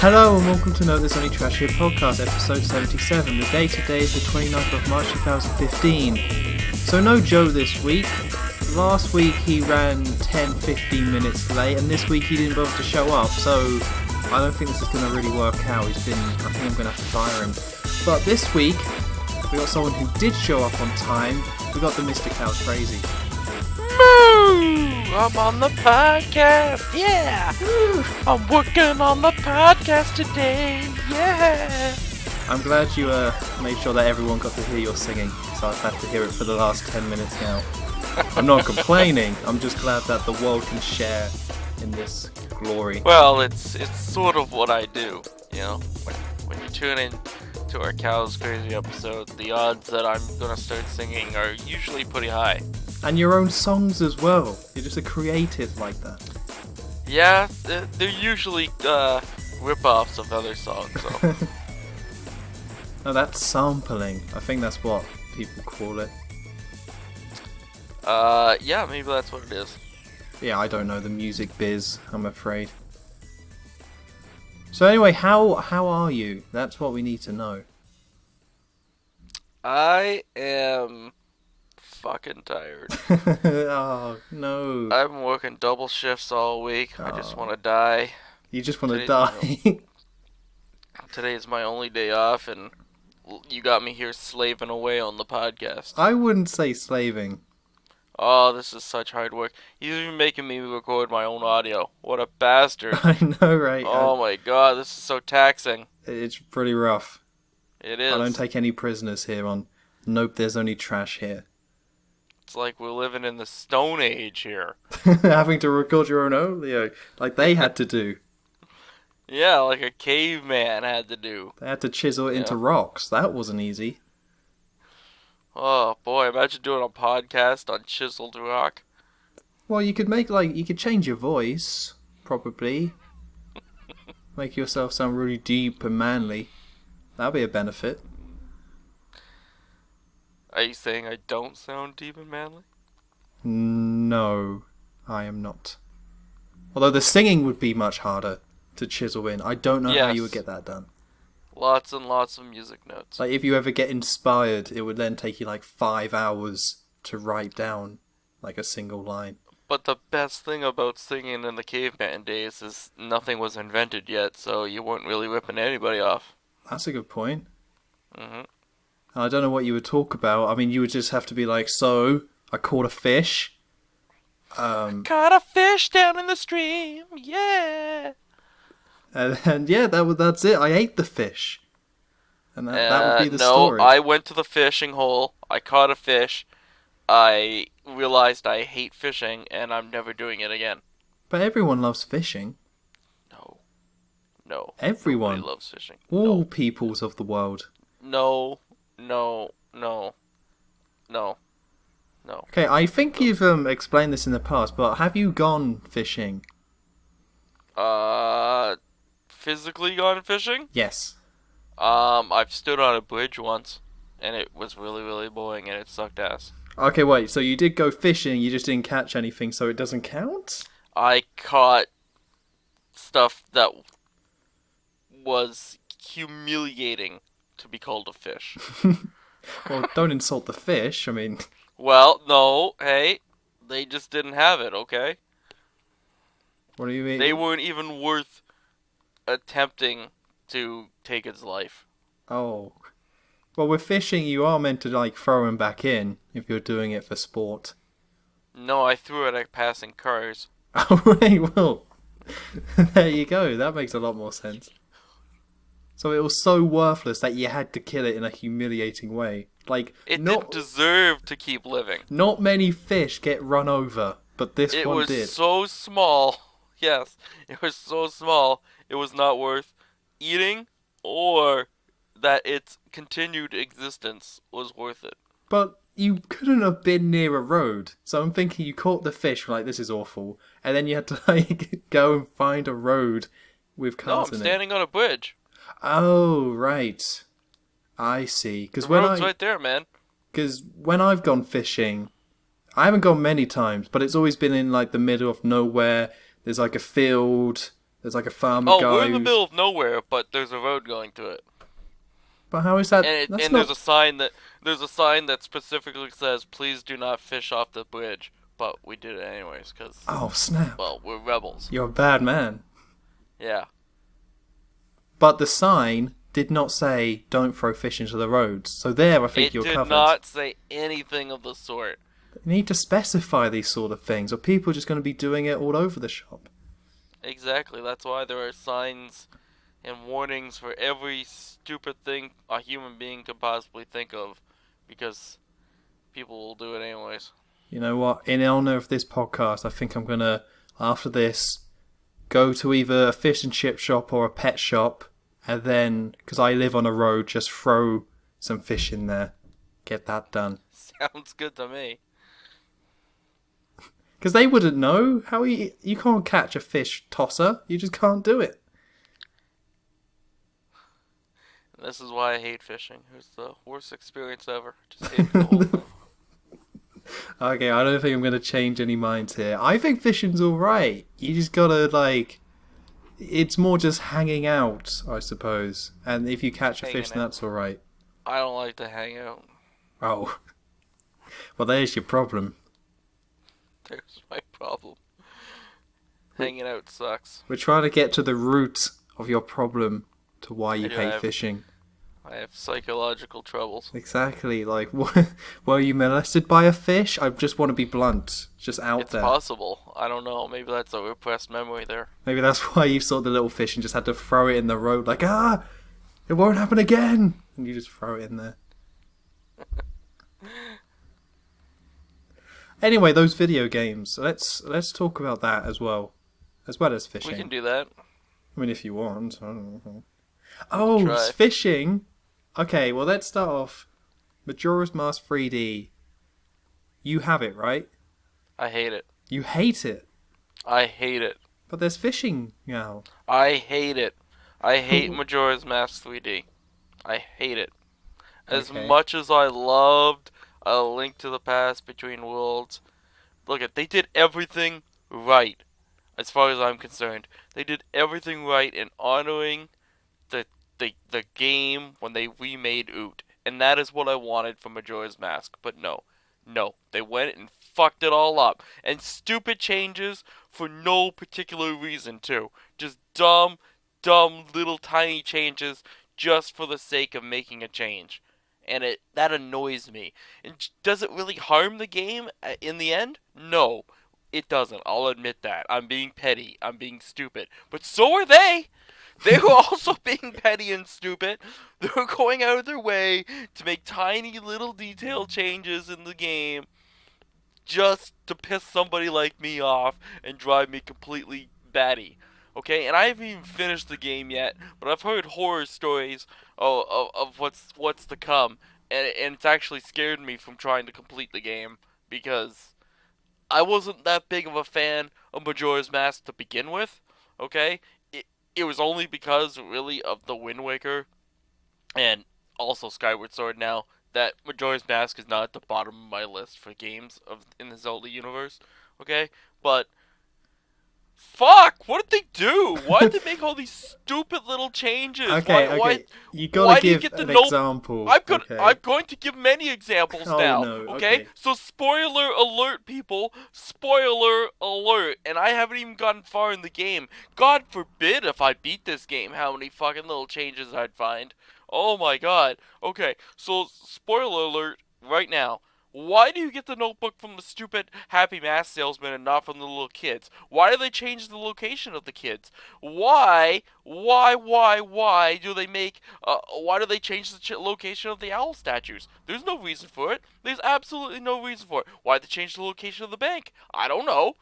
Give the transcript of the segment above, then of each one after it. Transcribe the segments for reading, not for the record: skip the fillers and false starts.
Hello and welcome to Note This Only Trash Here podcast, episode 77. The date today is the 29th of March 2015. So no Joe this week. Last week he ran 10-15 minutes late, and this week he didn't bother to show up, so I don't think this is going to really work out. I think I'm going to have to fire him. But this week, we got someone who did show up on time. We got the Mr. Cowscrazy. I'm on the podcast, yeah! I'm working on the podcast today, yeah! I'm glad you made sure that everyone got to hear your singing, so I've had to hear it for the last 10 minutes now. I'm not complaining, I'm just glad that the world can share in this glory. Well, it's sort of what I do, you know? When you tune in to our Cowscrazy episode, the odds that I'm gonna start singing are usually pretty high. And your own songs as well. You're just a creative like that. Yeah, they're usually rip-offs of other songs, so. No, that's sampling. I think that's what people call it. Yeah, maybe that's what it is. Yeah, I don't know the music biz, I'm afraid. So anyway, how are you? That's what we need to know. I am fucking tired. Oh, no. I've been working double shifts all week. I just want to die. You just want to die? Today is my only day off, and you got me here slaving away on the podcast. I wouldn't say slaving. Oh, this is such hard work. He's even making me record my own audio. What a bastard. I know, right? Oh my god, this is so taxing. It's pretty rough. It is. I don't take any prisoners here on Nope, There's Only Trash Here. It's like we're living in the Stone Age here. Having to record your own audio, like they had to do. Yeah, like a caveman had to do. They had to chisel it into rocks. That wasn't easy. Oh boy, imagine doing a podcast on chiseled rock. Well, you could you could change your voice, probably. Make yourself sound really deep and manly. That'd be a benefit. Are you saying I don't sound deep and manly? No, I am not. Although the singing would be much harder to chisel in. I don't know how you would get that done. Lots and lots of music notes. Like, if you ever get inspired, it would then take you like 5 hours to write down like a single line. But the best thing about singing in the caveman days is nothing was invented yet, so you weren't really ripping anybody off. That's a good point. Mm-hmm. I don't know what you would talk about. I mean, you would just have to be like, so, I caught a fish. Caught a fish down in the stream, yeah! And yeah, that's it. I ate the fish. And that would be the story. No, I went to the fishing hole, I caught a fish, I realized I hate fishing, and I'm never doing it again. But everyone loves fishing. No. Everyone. Nobody loves fishing. All peoples of the world. No. Okay, I think you've explained this in the past, but have you gone fishing? Physically gone fishing? Yes. I've stood on a bridge once, and it was really, really boring, and it sucked ass. Okay, wait, so you did go fishing, you just didn't catch anything, so it doesn't count? I caught stuff that was humiliating to be called a fish. Well, don't insult the fish, I mean... Well, no, hey, they just didn't have it, okay? What do you mean? They weren't even worth attempting to take its life. Oh. Well, with fishing, you are meant to, like, throw them back in, if you're doing it for sport. No, I threw it at passing cars. Oh, right, well... there you go, that makes a lot more sense. So it was so worthless that you had to kill it in a humiliating way. Like, it didn't deserve to keep living. Not many fish get run over, but this one did. It was so small. Yes, it was so small. It was not worth eating, or that its continued existence was worth it. But you couldn't have been near a road. So I'm thinking you caught the fish, like, this is awful. And then you had to, like, go and find a road with cars in it. No, I'm standing on a bridge. Oh, right. I see. The road's right there, man. Because when I've gone fishing, I haven't gone many times, but it's always been in like the middle of nowhere. There's like a field, There's like a farmer Oh, guy we're in the who's... middle of nowhere, but there's a road going to it. But how is that? That's And there's not... a sign that specifically says, "Please do not fish off the bridge." But we did it anyways, cause Oh, snap. well, we're rebels. You're a bad man. Yeah. But the sign did not say, don't throw fish into the roads. So there, I think you're It did covered. not say anything of the sort. You need to specify these sort of things, or people are just going to be doing it all over the shop. Exactly. That's why there are signs and warnings for every stupid thing a human being could possibly think of, because people will do it anyways. You know what? In honor of this podcast, I think I'm going to, after this, go to either a fish and chip shop or a pet shop, and then, because I live on a road, just throw some fish in there. Get that done. Sounds good to me. Because they wouldn't know. You can't catch a fish tosser. You just can't do it. This is why I hate fishing. It was the worst experience ever. Just hate it the whole time. Okay, I don't think I'm going to change any minds here. I think fishing's alright. You just gotta, it's more just hanging out, I suppose. And if you catch a fish, then that's alright. I don't like to hang out. Oh. Well, there's your problem. There's my problem. Hanging out sucks. We're trying to get to the root of your problem to why you hate fishing. I have psychological troubles. Exactly. Were you molested by a fish? I just want to be blunt. Just out there. It's possible. I don't know. Maybe that's a repressed memory there. Maybe that's why you saw the little fish and just had to throw it in the road. It won't happen again. And you just throw it in there. Anyway, those video games. Let's talk about that as well as fishing. We can do that. I mean, if you want. I don't know. Oh, fishing. Okay, well, let's start off. Majora's Mask 3D. You have it, right? I hate it. You hate it? I hate it. But there's fishing now. I hate it. I hate Majora's Mask 3D. I hate it. As much as I loved A Link to the Past Between Worlds, they did everything right, as far as I'm concerned. They did everything right in honoring the game when they remade Oot. And that is what I wanted from Majora's Mask. But no, they went and fucked it all up. And stupid changes for no particular reason, too. Just dumb little tiny changes just for the sake of making a change. And that annoys me. And does it really harm the game in the end? No, it doesn't. I'll admit that. I'm being petty. I'm being stupid. But so are they! They were also being petty and stupid. They were going out of their way to make tiny little detail changes in the game just to piss somebody like me off and drive me completely batty. Okay, and I haven't even finished the game yet, but I've heard horror stories of what's to come, and it's actually scared me from trying to complete the game, because I wasn't that big of a fan of Majora's Mask to begin with. Okay, it was only because really of the Wind Waker and also Skyward Sword now that Majora's Mask is not at the bottom of my list for games in the Zelda universe. Okay, but fuck! What did they do? Why did they make all these stupid little changes? Okay. You gotta give an example. I'm going to give many examples now. No. Okay? So spoiler alert, people. Spoiler alert. And I haven't even gotten far in the game. God forbid if I beat this game how many fucking little changes I'd find. Oh my god. Okay, so spoiler alert right now. Why do you get the notebook from the stupid Happy Mask salesman and not from the little kids? Why do they change the location of the kids? Why do they why do they change the location of the owl statues? There's no reason for it. There's absolutely no reason for it. Why did they change the location of the bank? I don't know.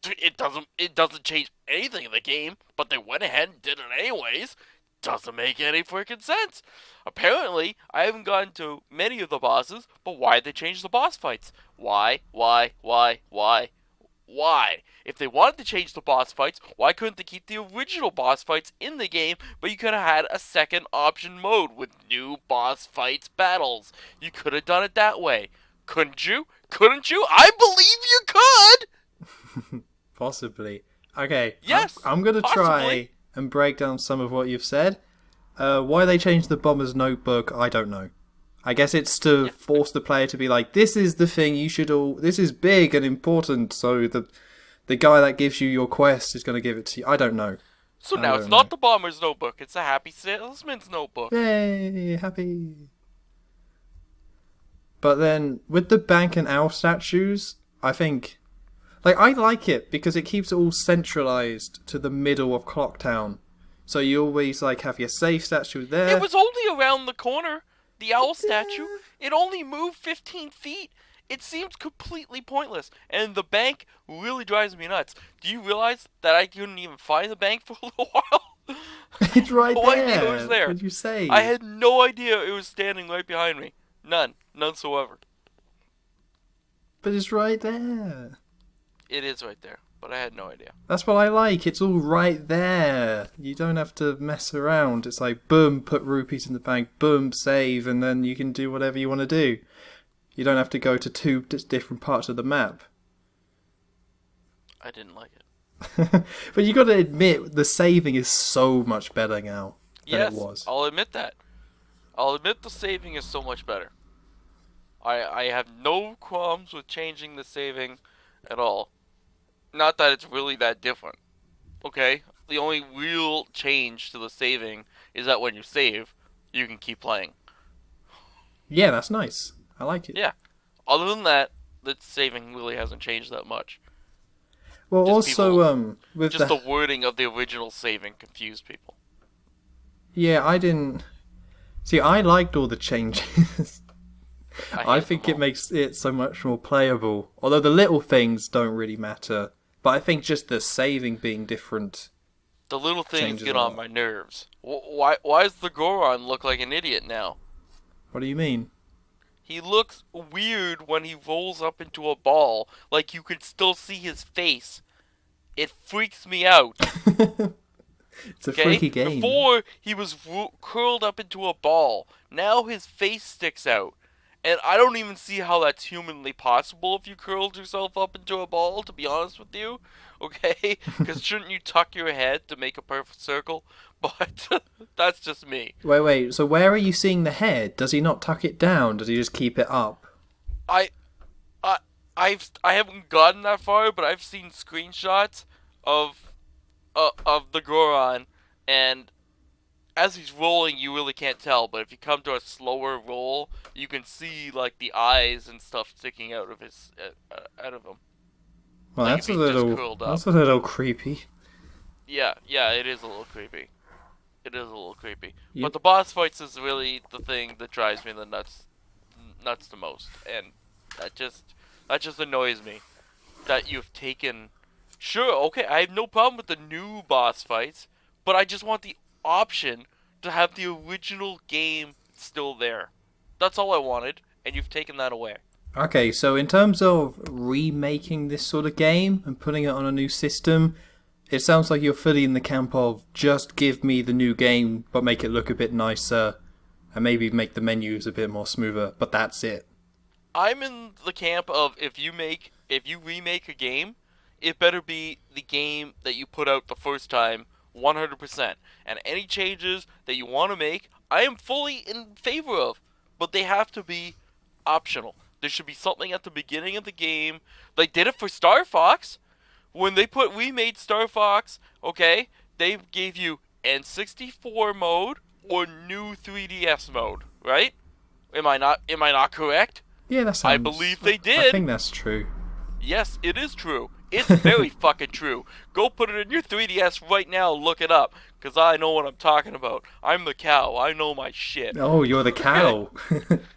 It doesn't change anything in the game, but they went ahead and did it anyways. Doesn't make any freaking sense. Apparently, I haven't gotten to many of the bosses, but why did they change the boss fights? Why? If they wanted to change the boss fights, why couldn't they keep the original boss fights in the game, but you could have had a second option mode with new boss fights battles? You could have done it that way. Couldn't you? I believe you could! Possibly. Okay, Yes, I'm gonna possibly. try and break down some of what you've said. Why they changed the bomber's notebook, I don't know. I guess it's to Yeah. force the player to be like, this is the thing you should all. This is big and important, so the guy that gives you your quest is going to give it to you. I don't know. So I now it's don't not know. the bomber's notebook; it's a happy salesman's notebook. Yay, happy. But then with the bank and owl statues, I think, like, I like it because it keeps it all centralized to the middle of Clocktown. So you always like have your safe statue It there. was only around the corner. The owl statue. Yeah. It only moved 15 feet. It seems completely pointless. And the bank really drives me nuts. Do you realize that I couldn't even find the bank for a little while? It's right No there. idea it was there. What'd you say? I had no idea it was standing right behind me. None whatsoever. But it's right there. It is right there, but I had no idea. That's what I like. It's all right there. You don't have to mess around. It's like, boom, put rupees in the bank, boom, save, and then you can do whatever you want to do. You don't have to go to two different parts of the map. I didn't like it. But you got to admit, the saving is so much better now than Yes, it was. I'll admit that. I'll admit the saving is so much better. I have no qualms with changing the saving at all. Not that it's really that different. Okay? The only real change to the saving is that when you save, you can keep playing. Yeah, that's nice. I like it. Yeah. Other than that, the saving really hasn't changed that much. Well, Just also, with Just the wording of the original saving confused people. Yeah, I didn't... See, I liked all the changes. I think it makes it so much more playable. Although the little things don't really matter. But I think just the saving being different. The little things changes get a on lot. my nerves. Why does the Goron look like an idiot now? What do you mean? He looks weird when he rolls up into a ball, like you could still see his face. It freaks me out. It's a Okay? freaky game. Before, he was curled up into a ball. Now his face sticks out. And I don't even see how that's humanly possible if you curled yourself up into a ball, to be honest with you. Okay? Because shouldn't you tuck your head to make a perfect circle? But that's just me. Wait. So where are you seeing the head? Does he not tuck it down? Does he just keep it up? I haven't gotten that far, but I've seen screenshots of the Goron, and as he's rolling, you really can't tell. But if you come to a slower roll, you can see like the eyes and stuff sticking out of his out of him. Well, Like that's if a he's just little. curled up. That's a little creepy. Yeah, it is a little creepy. It is a little creepy. Yep. But the boss fights is really the thing that drives me the nuts the most, and that just annoys me. That you've taken. Sure, okay, I have no problem with the new boss fights, but I just want the option to have the original game still there. That's all I wanted, and you've taken that away. Okay, so in terms of remaking this sort of game and putting it on a new system, it sounds like you're fully in the camp of just give me the new game, but make it look a bit nicer, and maybe make the menus a bit more smoother, but that's it. I'm in the camp of if you remake a game, it better be the game that you put out the first time 100%. And any changes that you want to make, I am fully in favor of, but they have to be optional. There should be something at the beginning of the game. They did it for Star Fox. When they remade Star Fox, okay, they gave you N64 mode or new 3DS mode, right? Am I not correct? Yeah, that sounds... I believe they I did. think that's true. Yes, it is true. It's very fucking true. Go put it in your 3DS right now, look it up, because I know what I'm talking about. I'm the cow. I know my shit. Oh, you're the cow.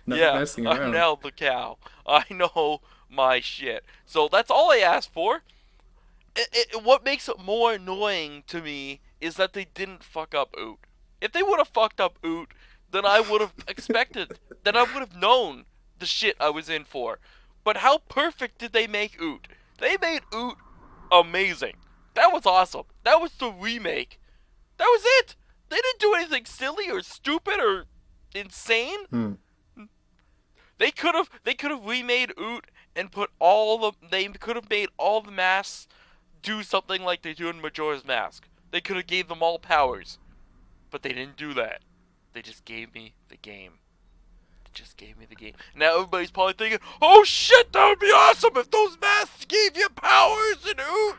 No Yeah, messing I'm around. now the cow. I know my shit. So that's all I asked for. What makes it more annoying to me is that they didn't fuck up Oot. If they would have fucked up Oot, then I would have expected, then I would have known the shit I was in for. But how perfect did they make Oot? They made Oot amazing. That was awesome. That was the remake. That was it. They didn't do anything silly or stupid or insane. They could have remade Oot and put they could have made all the masks do something like they do in Majora's Mask. They could have gave them all powers, but they didn't do that. They just gave me the game. They just gave me the game. Now everybody's probably thinking, "Oh shit, that would be awesome if those masks gave you powers and ooh,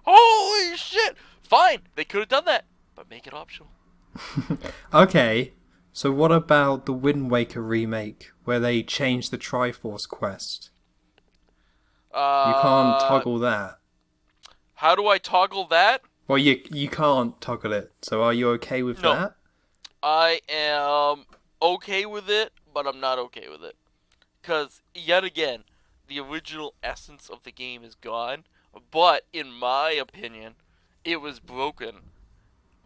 holy shit!" Fine, they could have done that, but make it optional. Okay, so what about the Wind Waker remake, where they changed the Triforce quest? You can't toggle that. How do I toggle that? Well, you can't toggle it, so are you okay with that? I am okay with it, but I'm not okay with it. Because, yet again, the original essence of the game is gone, but, in my opinion, it was broken.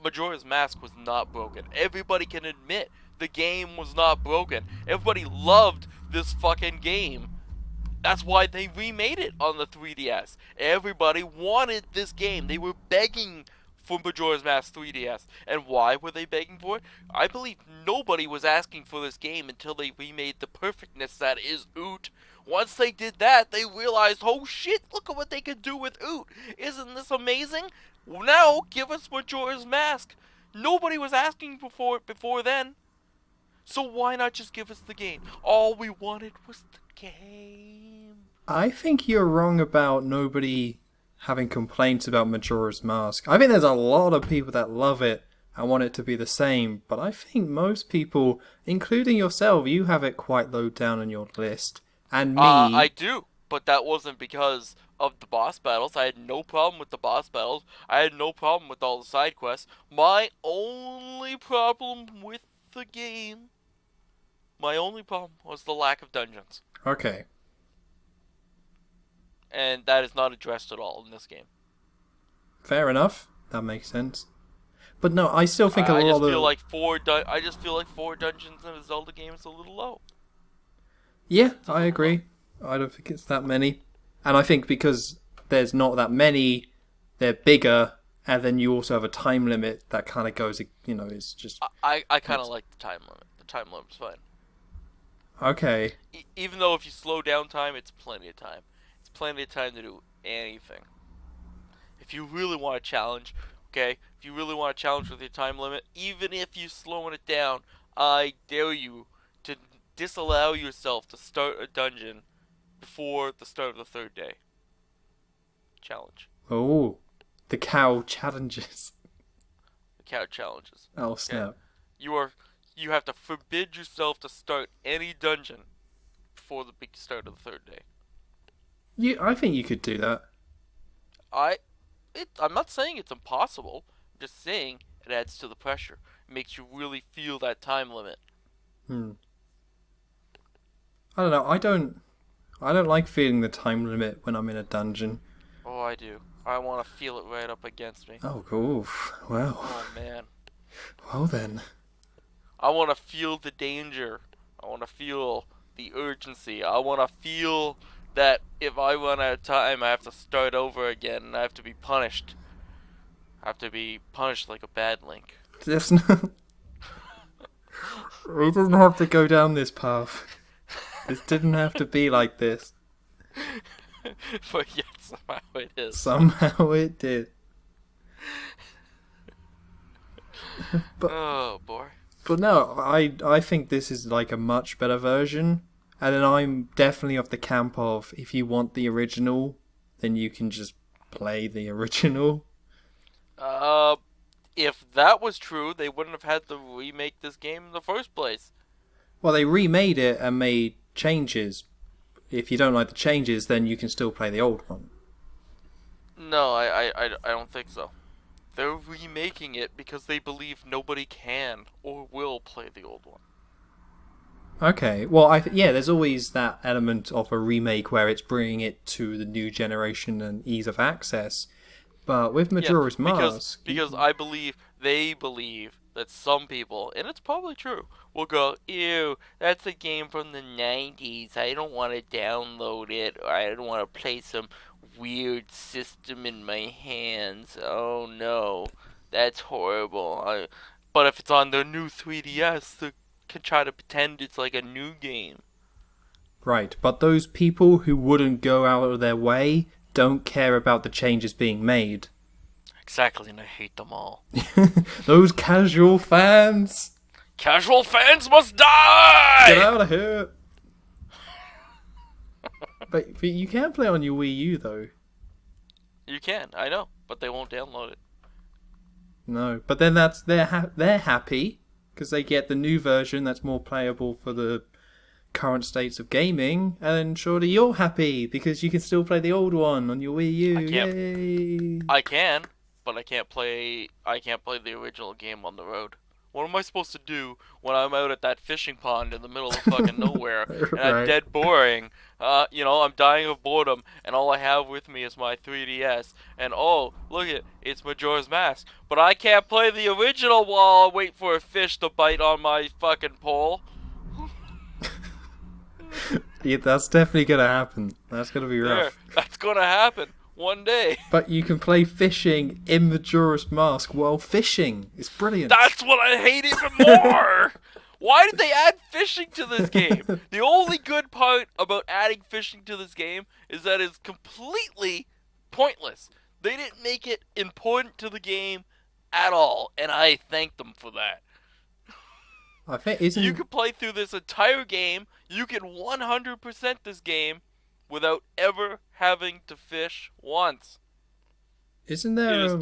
Majora's Mask was not broken. Everybody can admit the game was not broken. Everybody loved this fucking game. That's why they remade it on the 3DS. Everybody wanted this game. They were begging for Majora's Mask 3DS. And why were they begging for it? I believe nobody was asking for this game until they remade the perfectness that is Oot. Once they did that, they realized, oh shit, look at what they could do with Oot. Isn't this amazing? Now, give us Majora's Mask. Nobody was asking for it before then. So why not just give us the game? All we wanted was the game. I think you're wrong about nobody having complaints about Majora's Mask. I think there's a lot of people that love it and want it to be the same, but I think most people, including yourself, you have it quite low down on your list. And me... I do, but that wasn't because of the boss battles. I had no problem with the boss battles. I had no problem with all the side quests. My only problem with the game... My only problem was the lack of dungeons. Okay. And that is not addressed at all in this game. Fair enough. That makes sense. But no, I still think I just feel like four dungeons in a Zelda game is a little low. Yeah, I agree. I don't think it's that many. And I think because there's not that many, they're bigger, and then you also have a time limit that kind of goes, it's just... I kind of like the time limit. The time limit's fine. Okay. Even though if you slow down time, it's plenty of time. It's plenty of time to do anything. If you really want to challenge, okay? If you really want to challenge with your time limit, even if you're slowing it down, I dare you to disallow yourself to start a dungeon before the start of the third day. Challenge. Oh, the cow challenges. The cow challenges. Oh, snap. Okay? You have to forbid yourself to start any dungeon before the big start of the third day. I think you could do that. I'm not saying it's impossible. I'm just saying it adds to the pressure. It makes you really feel that time limit. I don't know. I don't like feeling the time limit when I'm in a dungeon. Oh, I do. I want to feel it right up against me. Oh, cool. Well. Oh, man. Well, then. I want to feel the danger. I want to feel the urgency. I want to feel that if I run out of time, I have to start over again and I have to be punished. I have to be punished like a bad Link. There's no... We didn't have to go down this path. This didn't have to be like this. But yet somehow it is. Somehow it did. Oh boy. But no, I think this is like a much better version. And then I'm definitely of the camp of, if you want the original, then you can just play the original. If that was true, they wouldn't have had to remake this game in the first place. Well, they remade it and made changes. If you don't like the changes, then you can still play the old one. No, I don't think so. They're remaking it because they believe nobody can or will play the old one. Okay, well, there's always that element of a remake where it's bringing it to the new generation and ease of access. But with Majora's Mask... Because they believe that some people, and it's probably true, will go, ew, that's a game from the 90s, I don't want to download it, or I don't want to play some weird system in my hands, oh no, that's horrible. But if it's on their new 3DS, they can try to pretend it's like a new game. Right, but those people who wouldn't go out of their way, don't care about the changes being made. Exactly, and I hate them all. Those casual fans! Casual fans must die! Get out of here! But you can play on your Wii U, though. You can, I know, but they won't download it. No, but then they're happy because they get the new version that's more playable for the current states of gaming, and surely you're happy because you can still play the old one on your Wii U. Yay! I can, but I can't play the original game on the road. What am I supposed to do when I'm out at that fishing pond in the middle of fucking nowhere and I'm dead boring? I'm dying of boredom, and all I have with me is my 3DS. And oh, look it's Majora's Mask. But I can't play the original while I wait for a fish to bite on my fucking pole. Yeah, that's definitely gonna happen. That's gonna be rough. That's gonna happen one day. But you can play fishing in Majora's Mask while fishing. It's brilliant. That's what I hate even more! Why did they add fishing to this game? The only good part about adding fishing to this game is that it's completely pointless. They didn't make it important to the game at all, and I thank them for that. I think You could play through this entire game, you can 100% this game without ever having to fish once. Isn't there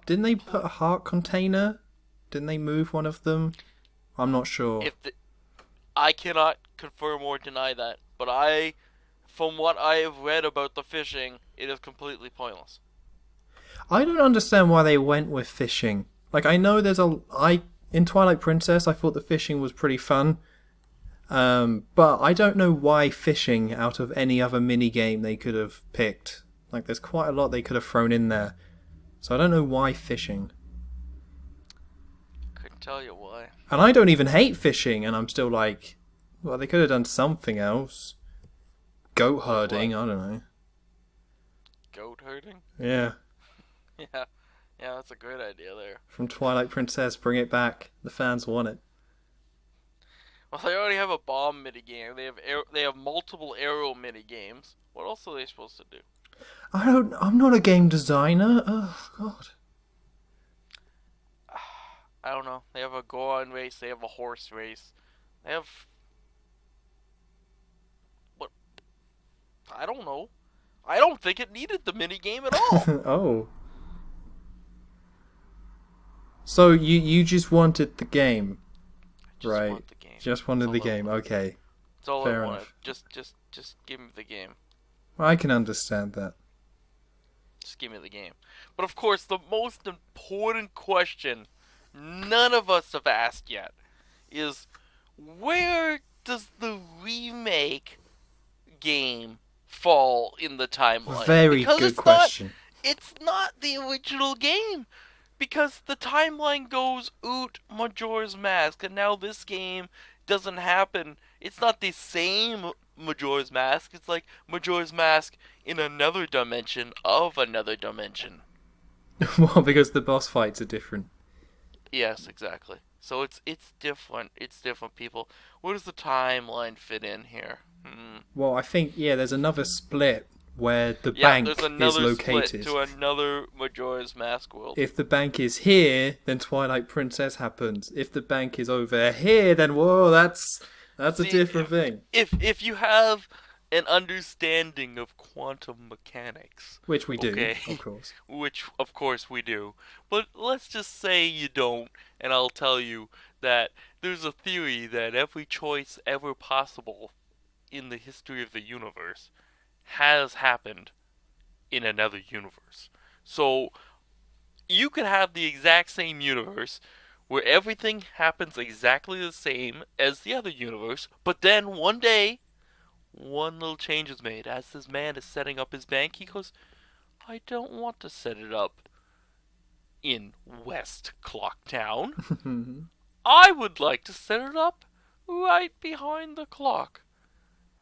didn't they put a heart container? Didn't they move one of them? I'm not sure. I cannot confirm or deny that, but from what I have read about the fishing, it is completely pointless. I don't understand why they went with fishing. Like, I know in Twilight Princess, I thought the fishing was pretty fun. But I don't know why fishing out of any other mini game they could have picked. Like, there's quite a lot they could have thrown in there. So I don't know why fishing. Couldn't tell you why. And I don't even hate fishing, and I'm still like, well, they could have done something else. Goat herding, I don't know. Goat herding? Yeah. Yeah, that's a great idea there. From Twilight Princess, bring it back. The fans want it. Well, they already have a bomb minigame. They have multiple arrow minigames. What else are they supposed to do? I'm not a game designer. Oh, God. I don't know. They have a go-on race. They have a horse race. They have... What? I don't know. I don't think it needed the minigame at all. Oh. So you just wanted the game, right? Want the game. Just wanted the game. Okay. That's all Fair I wanted. enough. Just give me the game. Well, I can understand that. Just give me the game. But of course, the most important question none of us have asked yet is, where does the remake game fall in the timeline? Very good question. It's not the original game. Because the timeline goes Majora's Mask, and now this game doesn't happen. It's not the same Majora's Mask. It's like Majora's Mask in another dimension of another dimension. Well, because the boss fights are different. Yes, exactly. So it's different. It's different, people. Where does the timeline fit in here? Well, I think, there's another split where the bank is located. Split to another Majora's Mask world. If the bank is here, then Twilight Princess happens. If the bank is over here, then that's a different thing. If you have an understanding of quantum mechanics, which we do, of course. Which of course we do. But let's just say you don't, and I'll tell you that there's a theory that every choice ever possible in the history of the universe has happened in another universe. So you could have the exact same universe where everything happens exactly the same as the other universe, but then one day one little change is made. As this man is setting up his bank, he goes, I don't want to set it up in West Clocktown. I would like to set it up right behind the clock.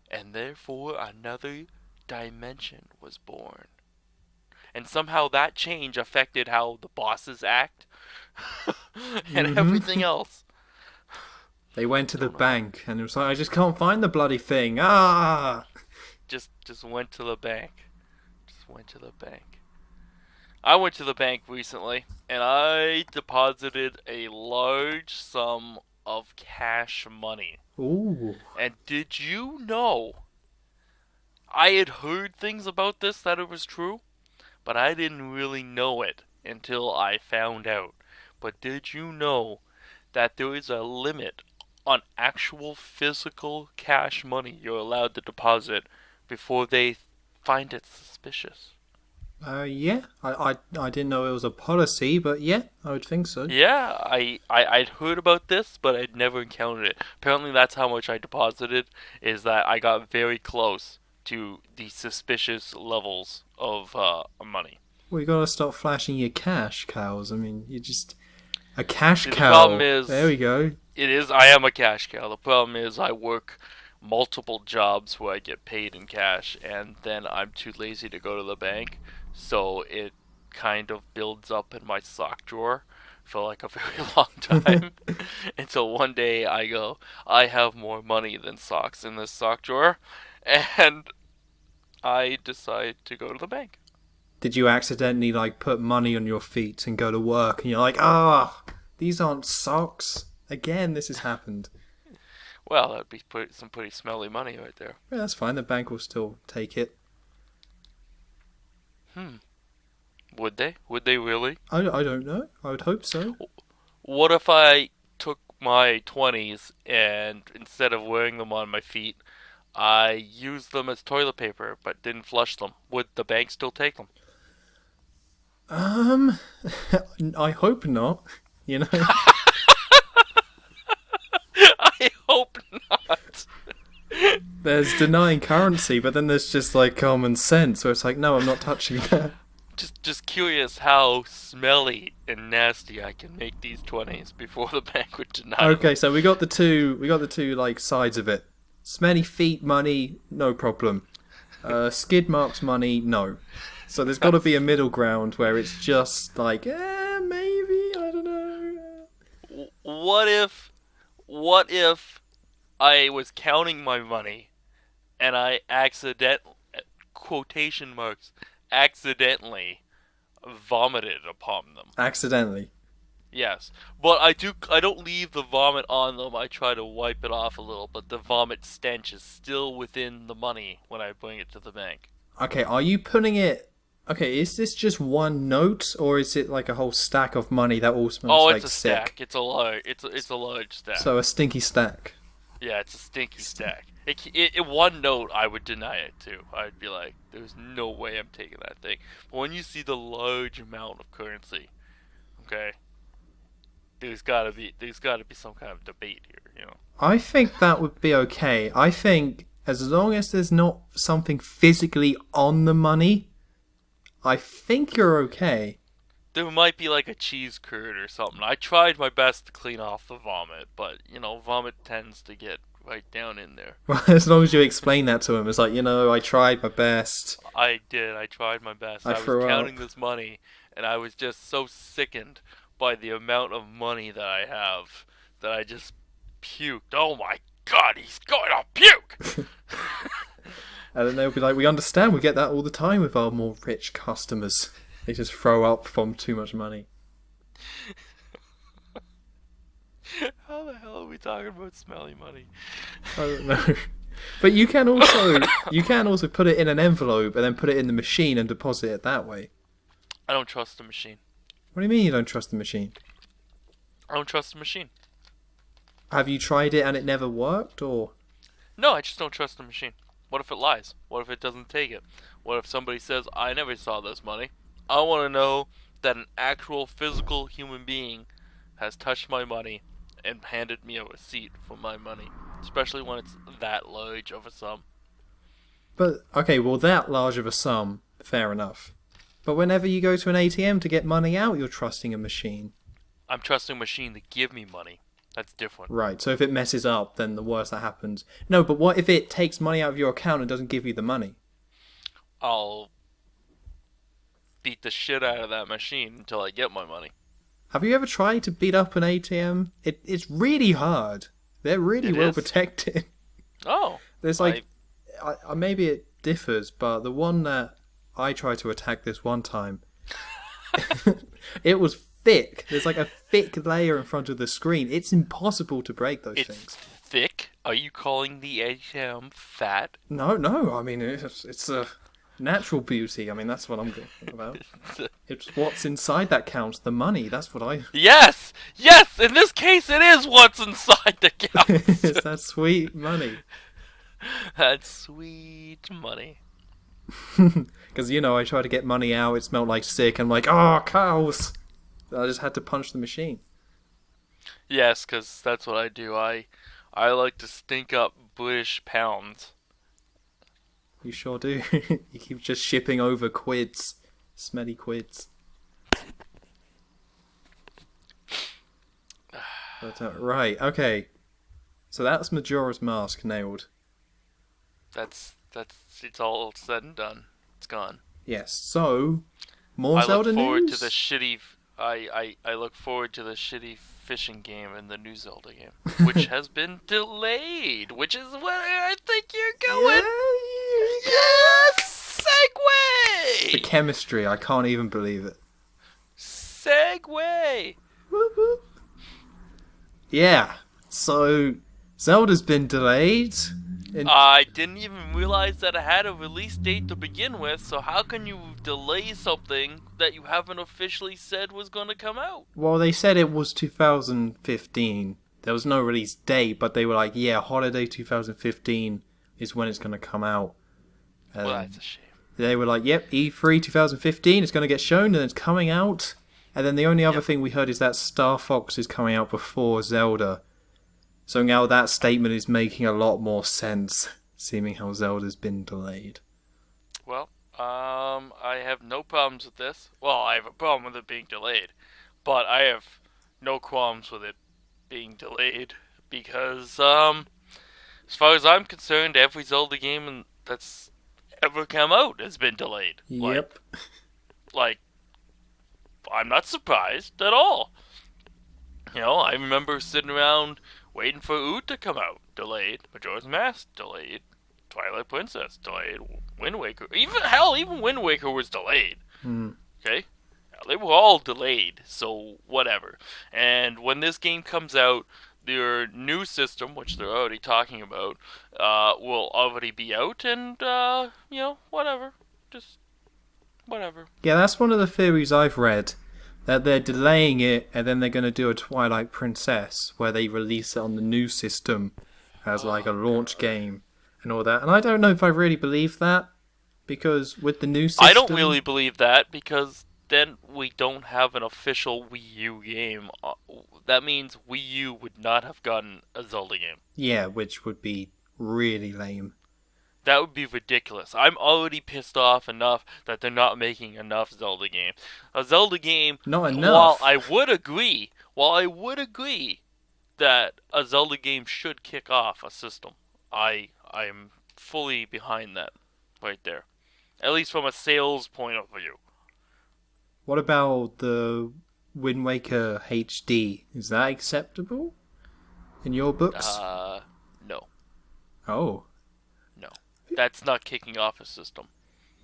And therefore another dimension was born. And somehow that change affected how the bosses act and everything else. They went to the bank and it was like, I just can't find the bloody thing. Ah! Just went to the bank. Just went to the bank. I went to the bank recently, and I deposited a large sum of cash money. Ooh. And did you know, I had heard things about this that it was true, but I didn't really know it until I found out. But did you know that there is a limit on actual physical cash money you're allowed to deposit before they find it suspicious? Yeah. I didn't know it was a policy, but yeah, I would think so. Yeah, I'd heard about this, but I'd never encountered it. Apparently that's how much I deposited, is that I got very close to the suspicious levels of money. Well, you gotta stop flashing your cash cows. I mean, you just... A cash See, cow. the problem is... There we go. I am a cash cow. The problem is I work multiple jobs where I get paid in cash, and then I'm too lazy to go to the bank, so it kind of builds up in my sock drawer for like a very long time. Until one day I go, I have more money than socks in this sock drawer, and I decide to go to the bank. Did you accidentally, like, put money on your feet and go to work, and you're like, ah, these aren't socks? Again, this has happened. Well, that'd be some pretty smelly money right there. Yeah, that's fine. The bank will still take it. Would they? Would they really? I don't know. I would hope so. What if I took my 20s and instead of wearing them on my feet, I used them as toilet paper but didn't flush them? Would the bank still take them? I hope not. You know. I hope not. There's denying currency, but then there's just like common sense, where it's like, no, I'm not touching that. Just curious how smelly and nasty I can make these 20s before the bank would deny them. Okay, so we got the two like sides of it. Smelly feet money, no problem. Skid marks money, no. So there's got to be a middle ground where it's just like, maybe, I don't know. What if I was counting my money and I quotation marks, accidentally vomited upon them? Accidentally. Yes, but I don't leave the vomit on them. I try to wipe it off a little, but the vomit stench is still within the money when I bring it to the bank. Okay, are you putting it... Okay, is this just one note, or is it like a whole stack of money that all smells like sick? Stack. It's a large stack. So a stinky stack. Yeah, it's a stinky stack. One note, I would deny it too. I'd be like, "There's no way I'm taking that thing." But when you see the large amount of currency, okay, there's gotta be some kind of debate here, you know. I think that would be okay. I think as long as there's not something physically on the money, I think you're okay. There might be like a cheese curd or something. I tried my best to clean off the vomit, but you know, vomit tends to get right down in there. Well, as long as you explain that to him, it's like, you know, I tried my best. I did. I tried my best. I was counting this money, and I was just so sickened by the amount of money that I have that I just puked. Oh my God, he's going to puke! And then they'll be like, we understand, we get that all the time with our more rich customers. They just throw up from too much money. How the hell are we talking about smelly money? I don't know. But you can also put it in an envelope and then put it in the machine and deposit it that way. I don't trust the machine. What do you mean you don't trust the machine? I don't trust the machine. Have you tried it and it never worked, or? No, I just don't trust the machine. What if it lies? What if it doesn't take it? What if somebody says, I never saw this money? I want to know that an actual physical human being has touched my money and handed me a receipt for my money. Especially when it's that large of a sum. But, okay, well, that large of a sum, fair enough. But whenever you go to an ATM to get money out, you're trusting a machine. I'm trusting a machine to give me money. That's different. Right, so if it messes up, then the worst that happens. No, but what if it takes money out of your account and doesn't give you the money? I'll beat the shit out of that machine until I get my money. Have you ever tried to beat up an ATM? It's really hard. They're really well protected. Oh. There's like... maybe it differs, but the one that I tried to attack this one time. It was thick. There's like a thick layer in front of the screen. It's impossible to break those things. It's thick? Are you calling the ATM fat? No. I mean, it's a natural beauty. I mean, that's what I'm talking about. It's what's inside that counts. The money. That's what I... Yes! Yes! In this case, it is what's inside the counts. It's that sweet money. That sweet money. Because, I tried to get money out. It smelled like sick. I'm like, oh, cows. I just had to punch the machine. Yes, because that's what I do. I like to stink up British pounds. You sure do. You keep just shipping over quids. Smelly quids. But, right, okay. So that's Majora's Mask nailed. That's it's all said and done. It's gone. Yes, so more Zelda news? I look forward to the shitty fishing game and the new Zelda game, which has been delayed, which is where I think you're going. Yes! Segway! The chemistry, I can't even believe it. Segway! Whoop, whoop. Yeah, so Zelda's been delayed. I didn't even realize that it had a release date to begin with, so how can you delay something that you haven't officially said was going to come out? Well, they said it was 2015. There was no release date, but they were like, yeah, holiday 2015 is when it's going to come out. Well, that's a shame. They were like, yep, E3 2015, it's going to get shown, and it's coming out. And then the only other thing we heard is that Star Fox is coming out before Zelda. So now that statement is making a lot more sense, seeming how Zelda's been delayed. Well, I have no problems with this. Well, I have a problem with it being delayed, but I have no qualms with it being delayed because, as far as I'm concerned, every Zelda game that's ever come out has been delayed. Yep. Like I'm not surprised at all. I remember sitting around waiting for Oot to come out. Delayed. Majora's Mask. Delayed. Twilight Princess. Delayed. Wind Waker. Even Wind Waker was delayed. Okay? They were all delayed, so whatever. And when this game comes out, their new system, which they're already talking about, will already be out, and, whatever. Just whatever. Yeah, that's one of the theories I've read. That they're delaying it, and then they're going to do a Twilight Princess, where they release it on the new system as like a launch game and all that. And I don't know if I really believe that, because with the new system... I don't really believe that, because then we don't have an official Wii U game. That means Wii U would not have gotten a Zelda game. Yeah, which would be really lame. That would be ridiculous. I'm already pissed off enough that they're not making enough Zelda games. A Zelda game... Not enough. While I would agree that a Zelda game should kick off a system, I'm fully behind that right there. At least from a sales point of view. What about the Wind Waker HD? Is that acceptable in your books? No. Oh. No. That's not kicking off a system.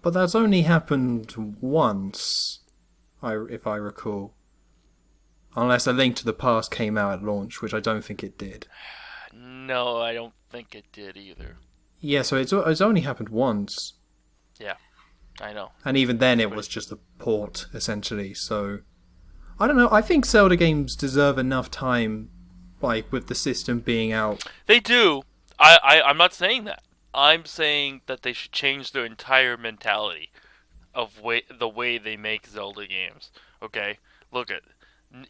But that's only happened once, if I recall. Unless A Link to the Past came out at launch, which I don't think it did. No, I don't think it did either. Yeah, so it's only happened once. Yeah, I know. And even then it was just a port, essentially, so... I don't know, I think Zelda games deserve enough time, like, with the system being out. They do. I'm not saying that. I'm saying that they should change their entire mentality of the way they make Zelda games. Okay? Look at...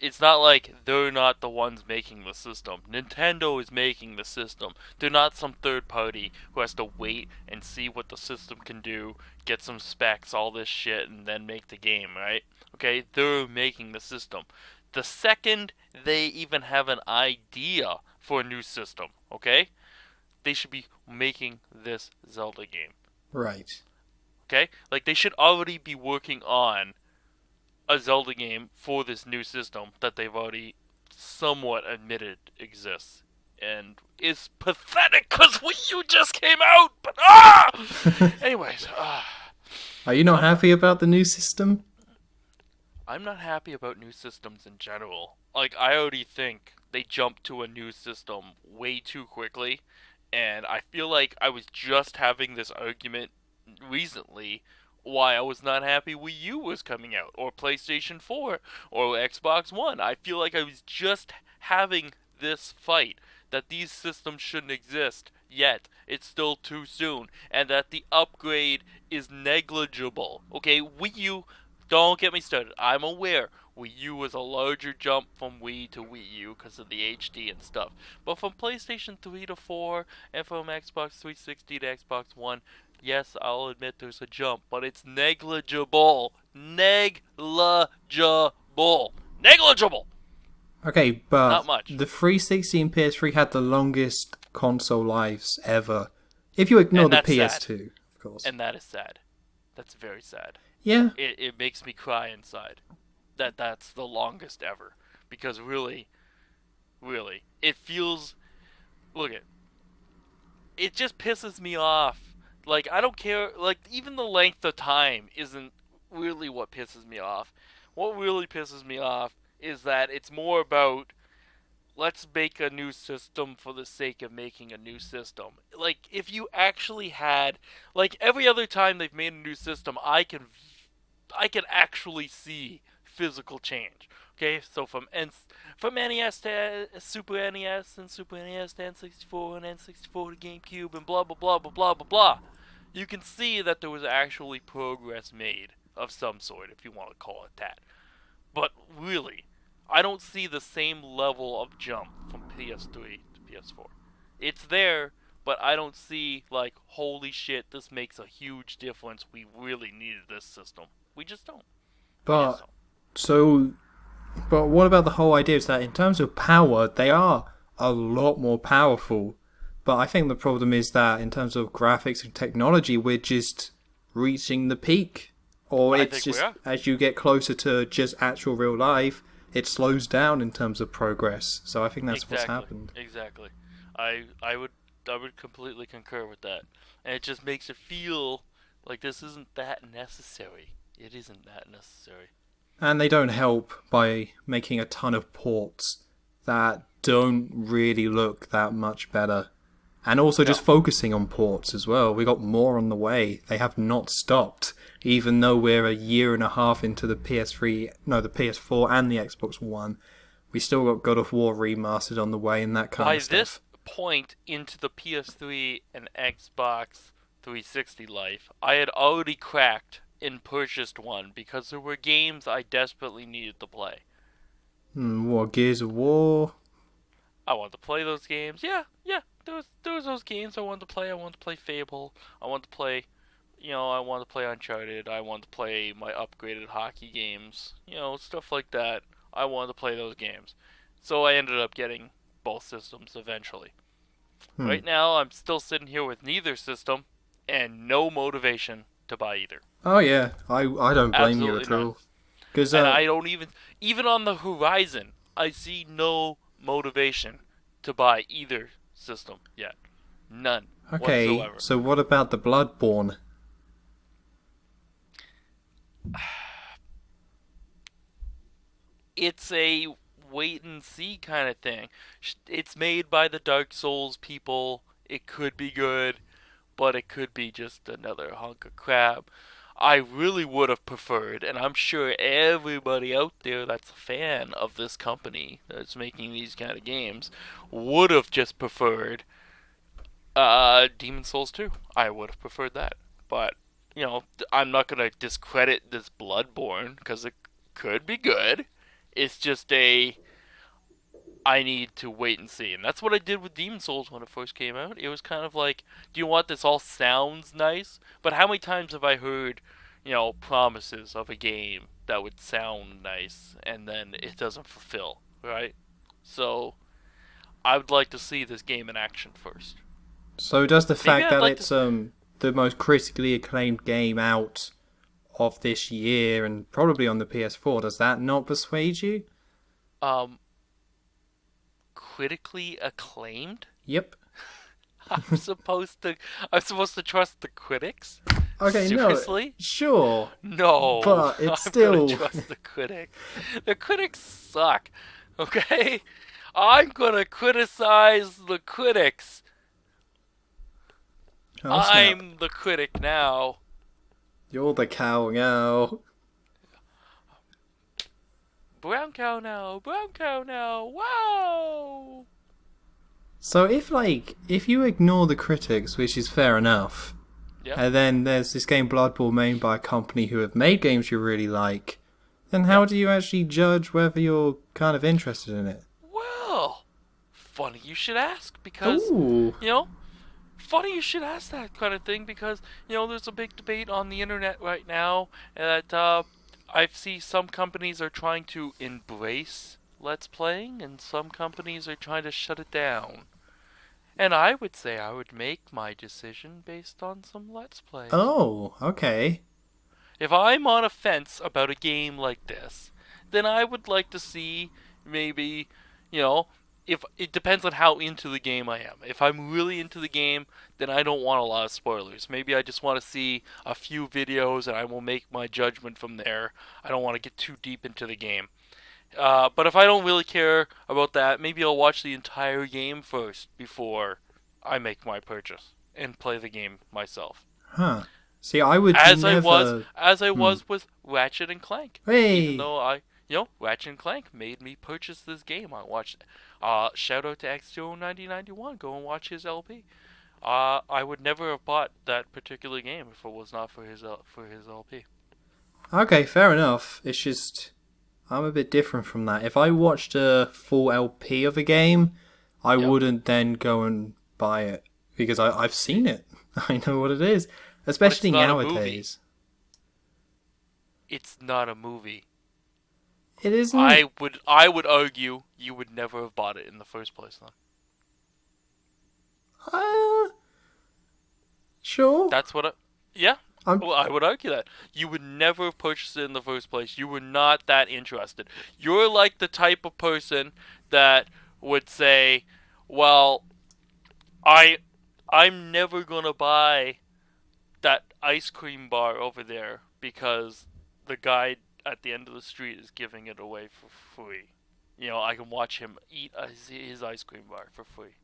It's not like they're not the ones making the system. Nintendo is making the system. They're not some third party who has to wait and see what the system can do, get some specs, all this shit, and then make the game, right? Okay? They're making the system. The second they even have an idea for a new system, okay? They should be making this Zelda game. Right. Okay? Like, they should already be working on a Zelda game for this new system that they've already somewhat admitted exists. And is pathetic because Wii U just came out! But, Anyways, Are you not I'm not, happy about the new system? I'm not happy about new systems in general. Like, I already think they jumped to a new system way too quickly, and I feel like I was just having this argument recently why I was not happy Wii U was coming out, or PlayStation 4, or Xbox One. I feel like I was just having this fight that these systems shouldn't exist yet. It's still too soon, and that the upgrade is negligible. Okay, Wii U, don't get me started. I'm aware Wii U was a larger jump from Wii to Wii U because of the HD and stuff. But from PlayStation 3 to 4 and from Xbox 360 to Xbox One, yes, I'll admit there's a jump, but it's negligible. Negligible. Negligible. Okay, It's not but much. the 360 and PS3 had the longest console lives ever. If you ignore And the that's sad. PS2, of course. And that is sad. That's very sad. Yeah. It makes me cry inside. That's the longest ever. Because really, it feels. Look at. It just pisses me off. Like, I don't care. Like, even the length of time isn't really what pisses me off. What really pisses me off is that it's more about let's make a new system for the sake of making a new system. Like, if you actually had, like, every other time they've made a new system, I can actually see physical change. Okay, so from NES to Super NES and Super NES to N64 and N64 to GameCube and blah blah blah blah blah blah blah, you can see that there was actually progress made of some sort, if you want to call it that. But really, I don't see the same level of jump from PS3 to PS4. It's there, but I don't see, like, holy shit, this makes a huge difference. We really needed this system. We just don't. We just But, don't. so, but what about the whole idea is that in terms of power, they are a lot more powerful. But I think the problem is that in terms of graphics and technology, we're just reaching the peak. Or I it's think we just, are. as you get closer to just actual real life, it slows down in terms of progress. So I think that's what's happened. Exactly. I would completely concur with that. And it just makes it feel like this isn't that necessary. It isn't that necessary. And they don't help by making a ton of ports that don't really look that much better. And also just No. focusing on ports as well. We got more on the way. They have not stopped. Even though we're a year and a half into the PS3, no, the PS4 and the Xbox One, we still got God of War remastered on the way and that kind By of stuff. this point into the PS3 and Xbox 360 life, I had already cracked and purchased one because there were games I desperately needed to play. What, Gears of War? I wanted to play those games. Yeah. There was those games I wanted to play. I wanted to play Fable. I wanted to play, I wanted to play Uncharted. I wanted to play my upgraded hockey games. Stuff like that. I wanted to play those games. So I ended up getting both systems eventually. Hmm. Right now, I'm still sitting here with neither system and no motivation to buy either. Oh yeah, I don't blame you Absolutely at none. all. Because And I don't even on the horizon, I see no motivation to buy either system yet. None okay, whatsoever. so what about the Bloodborne? It's a wait and see kind of thing. It's made by the Dark Souls people. It could be good, but it could be just another hunk of crap. I really would have preferred, and I'm sure everybody out there that's a fan of this company that's making these kind of games would have just preferred Demon Souls 2. I would have preferred that. But, I'm not going to discredit this Bloodborne because it could be good. It's just I need to wait and see. And that's what I did with Demon Souls when it first came out. It was kind of like, do you want this all sounds nice? But how many times have I heard, promises of a game that would sound nice and then it doesn't fulfill, right? So I would like to see this game in action first. So does the Maybe fact I'd that like it's to. the most critically acclaimed game out of this year and probably on the PS4, does that not persuade you? Um, Critically acclaimed? Yep. I'm supposed to. I'm supposed to trust the critics. Okay, Seriously? no, sure, No, but it's I'm still. gonna trust the critic. The critics suck. Okay? I'm gonna criticize the critics. Oh snap! I'm the critic now. You're the cow now. Brown cow now, brown cow now. Wow! So if you ignore the critics, which is fair enough, Yeah, and then there's this game Blood Bowl made by a company who have made games you really like, then yeah. how do you actually judge whether you're kind of interested in it? Well, funny you should ask because, Ooh. you know, funny you should ask that kind of thing because, there's a big debate on the internet right now that I see some companies are trying to embrace Let's Playing and some companies are trying to shut it down. And I would say I would make my decision based on some Let's Plays. Oh, okay. If I'm on a fence about a game like this, then I would like to see maybe, if it depends on how into the game I am. If I'm really into the game, then I don't want a lot of spoilers. Maybe I just want to see a few videos and I will make my judgment from there. I don't want to get too deep into the game. But if I don't really care about that, maybe I'll watch the entire game first before I make my purchase and play the game myself. Huh. See, I would As never. I was with Ratchet and Clank. Hey. Even though Ratchet and Clank made me purchase this game. I watched. Shout out to X09091. Go and watch his LP. I would never have bought that particular game if it was not for his LP. Okay, fair enough. It's just I'm a bit different from that. If I watched a full LP of a game, I wouldn't then go and buy it because I've seen it. I know what it is, especially nowadays. It's not a movie. It isn't. I would argue you would never have bought it in the first place then. Sure. That's what well, I would argue that. You would never have purchased it in the first place. You were not that interested. You're like the type of person that would say, well, I'm never gonna buy that ice cream bar over there because the guy at the end of the street is giving it away for free. I can watch him eat his ice cream bar for free.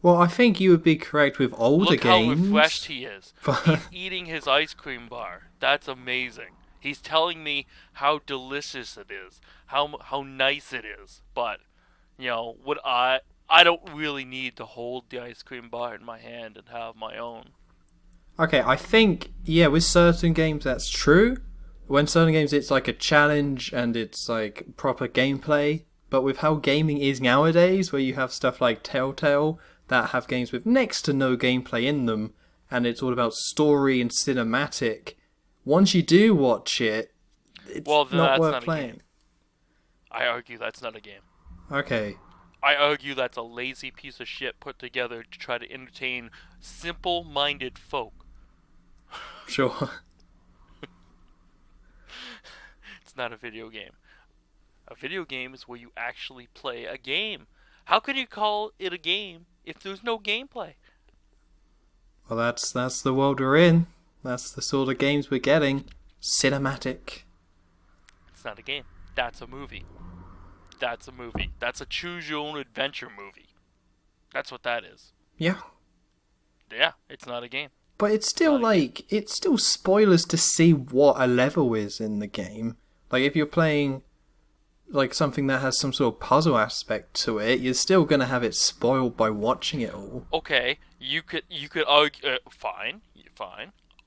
Well, I think you would be correct with older games. Look how refreshed he is. He's eating his ice cream bar. That's amazing. He's telling me how delicious it is, how nice it is. But, would I don't really need to hold the ice cream bar in my hand and have my own. Okay, I think, with certain games that's true. When certain games it's like a challenge and it's like proper gameplay. But with how gaming is nowadays, where you have stuff like Telltale that have games with next to no gameplay in them, and it's all about story and cinematic, once you do watch it, it's not worth playing. I argue that's not a game. Okay. I argue that's a lazy piece of shit put together to try to entertain simple-minded folk. Sure. It's not a video game. A video game is where you actually play a game. How can you call it a game if there's no gameplay? Well, that's the world we're in. That's the sort of games we're getting. Cinematic. It's not a game. That's a movie. That's a movie. That's a choose-your-own-adventure movie. That's what that is. Yeah. Yeah, it's not a game. But it's still it's still spoilers to see what a level is in the game. Like if you're playing like something that has some sort of puzzle aspect to it, you're still gonna have it spoiled by watching it all. Okay, you could argue. Fine.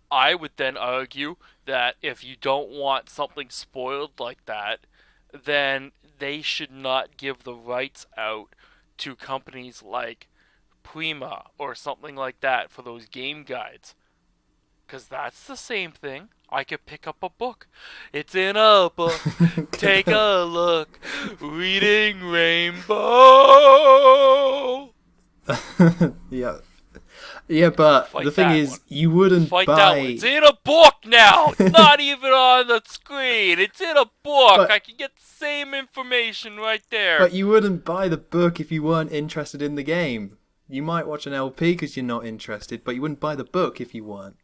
I would then argue that if you don't want something spoiled like that, then they should not give the rights out to companies like Prima or something like that for those game guides. Because that's the same thing. I could pick up a book. It's in a book. Take a look. Reading Rainbow. Yeah. Yeah, but Fight the thing is, one. you wouldn't Fight buy... that one. It's in a book now. It's not even on the screen. It's in a book. But, I can get the same information right there. But you wouldn't buy the book if you weren't interested in the game. You might watch an LP because you're not interested, but you wouldn't buy the book if you weren't.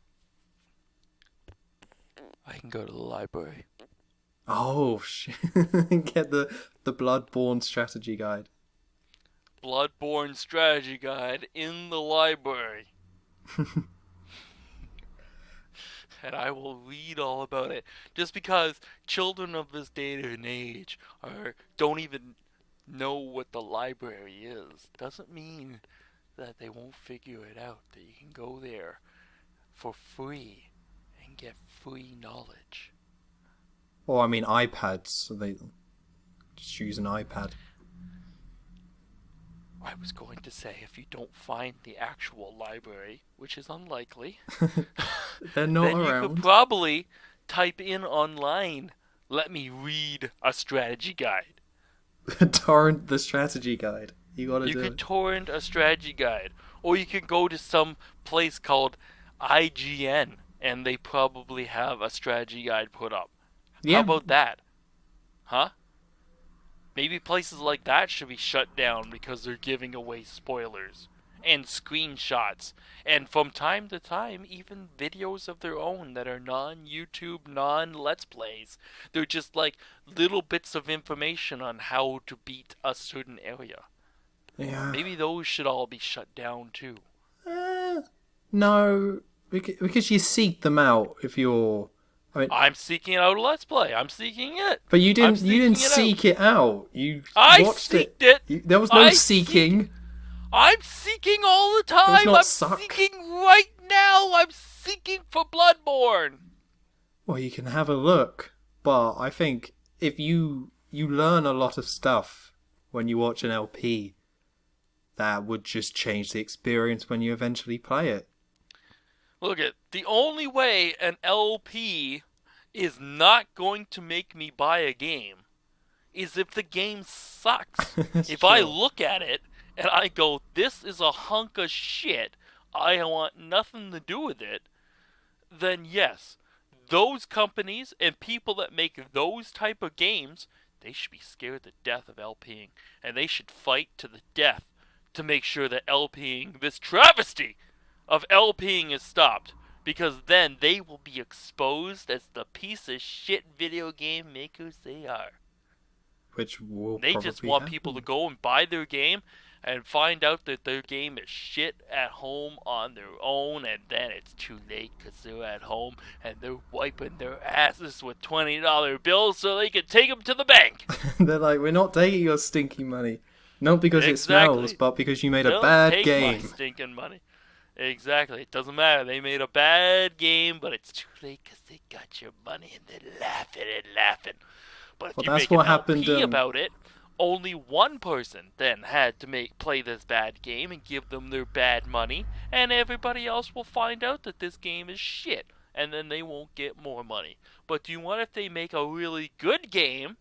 I can go to the library. Oh, shit. Get the Bloodborne strategy guide. Bloodborne strategy guide in the library. And I will read all about it. Just because children of this day and age don't even know what the library is, doesn't mean that they won't figure it out. That you can go there for free and get free knowledge. Or, I mean, iPads. So they just use an iPad. I was going to say, if you don't find the actual library, which is unlikely, They're not then around. you could probably type in online, "Let me read a strategy guide." Torrent the strategy guide. You gotta You do could it. torrent a strategy guide, or you could go to some place called IGN, and they probably have a strategy guide put up. How Yeah. about that? Huh? Maybe places like that should be shut down because they're giving away spoilers and screenshots, and from time to time, even videos of their own that are non-YouTube, non-Let's Plays. They're just like little bits of information on how to beat a certain area. Yeah. Maybe those should all be shut down too. No, because you seek them out if you're. I mean, I'm seeking out a Let's Play. I'm seeking it. but you didn't. I'm You didn't seeking seek it out. You I watched seeked it. There was no I seeking. I'm seeking all the time. not I'm suck. seeking right now. I'm seeking for Bloodborne. Well, you can have a look, but I think if you learn a lot of stuff when you watch an LP, that would just change the experience when you eventually play it. Look at the only way an LP is not going to make me buy a game is if the game sucks. If I look at it and I go, "This is a hunk of shit. I want nothing to do with it," then yes, those companies and people that make those type of games, they should be scared to death of LPing, and they should fight to the death to make sure that LPing, this travesty of LPing, is stopped, because then they will be exposed as the piece of shit video game makers they are. Which will They probably just want happen. people to go and buy their game and find out that their game is shit at home on their own, and then it's too late because they're at home and they're wiping their asses with $20 bills so they can take them to the bank. They're like, we're not taking your stinky money. Not because it smells, but because you made a They'll bad take game. my stinking money. Exactly. It doesn't matter. They made a bad game, but it's too late because they got your money and they're laughing and laughing. But if Well, you that's make an what happened, LP about it, only one person then had to play this bad game and give them their bad money, and everybody else will find out that this game is shit, and then they won't get more money. But do you want, if they make a really good game,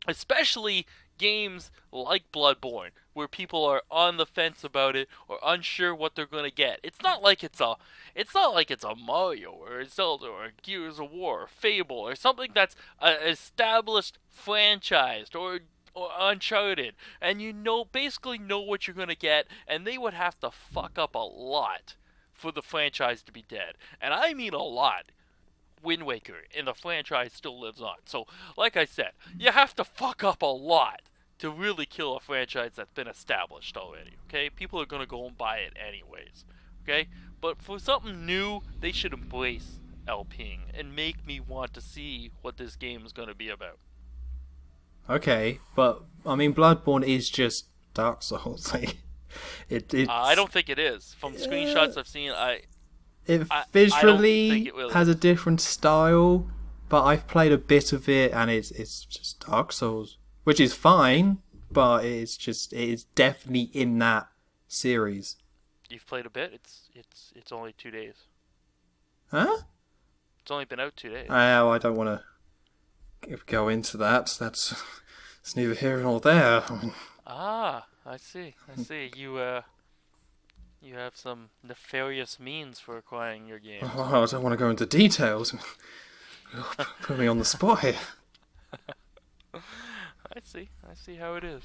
especially games like Bloodborne, where people are on the fence about it or unsure what they're going to get? It's not like it's a Mario or a Zelda or a Gears of War or Fable or something that's an established franchise, or Uncharted, and basically know what you're going to get, and they would have to fuck up a lot for the franchise to be dead. And I mean a lot. Wind Waker and the franchise still lives on. So, like I said, you have to fuck up a lot to really kill a franchise that's been established already, okay? People are going to go and buy it anyways, okay? But for something new, they should embrace LPing and make me want to see what this game is going to be about. Okay, but I mean, Bloodborne is just Dark Souls. Like, I don't think it is. From screenshots I've seen, it I visually don't think it really has is. a different style, but I've played a bit of it, and it's just Dark Souls, which is fine, but it's definitely in that series. You've played a bit. It's only 2 days. Huh? It's only been out 2 days. Oh, I don't want to go into that. That's it's neither here nor there. I mean, I see. You have some nefarious means for acquiring your game. I don't want to go into details. Put me on the spot here. I see how it is.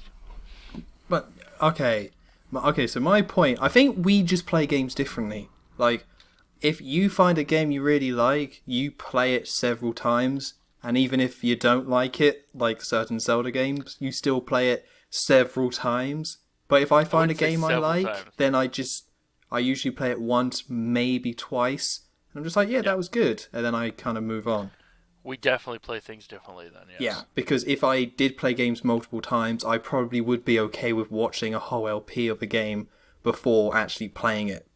But okay, so my point, I think we just play games differently. Like, if you find a game you really like, you play it several times, and even if you don't like it, like certain Zelda games, you still play it several times. But if I I find a wouldn't say game I several like, times. then I usually play it once, maybe twice. And I'm just like, yeah, Yeah. that was good. And then I kind of move on. We definitely play things differently then, Yeah, yes. because if I did play games multiple times, I probably would be okay with watching a whole LP of a game before actually playing it.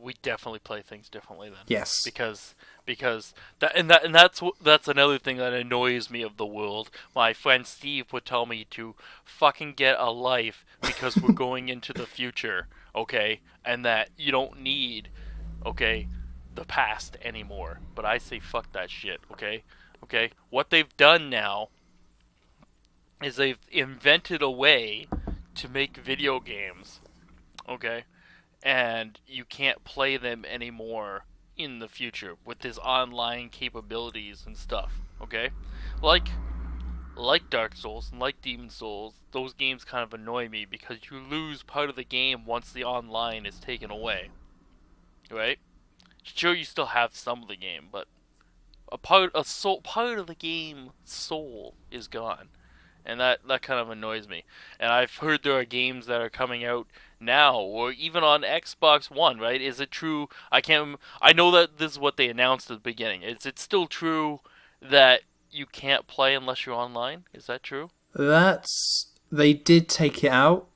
We definitely play things differently then. Yes. Because that's another thing that annoys me of the world. My friend Steve would tell me to fucking get a life because we're going into the future, okay? And that you don't need, okay, the past anymore. But I say fuck that shit, okay? Okay? What they've done now is they've invented a way to make video games, okay? And you can't play them anymore in the future with his online capabilities and stuff, okay? Like Dark Souls and like Demon Souls, those games kind of annoy me because you lose part of the game once the online is taken away. Right? Sure, you still have some of the game, but part of the game soul is gone, and that kind of annoys me. And I've heard there are games that are coming out now, or even on Xbox One. Right? Is it true? I can't. I know that this is what they announced at the beginning. Is it still true that you can't play unless you're online? Is that true? They did take it out,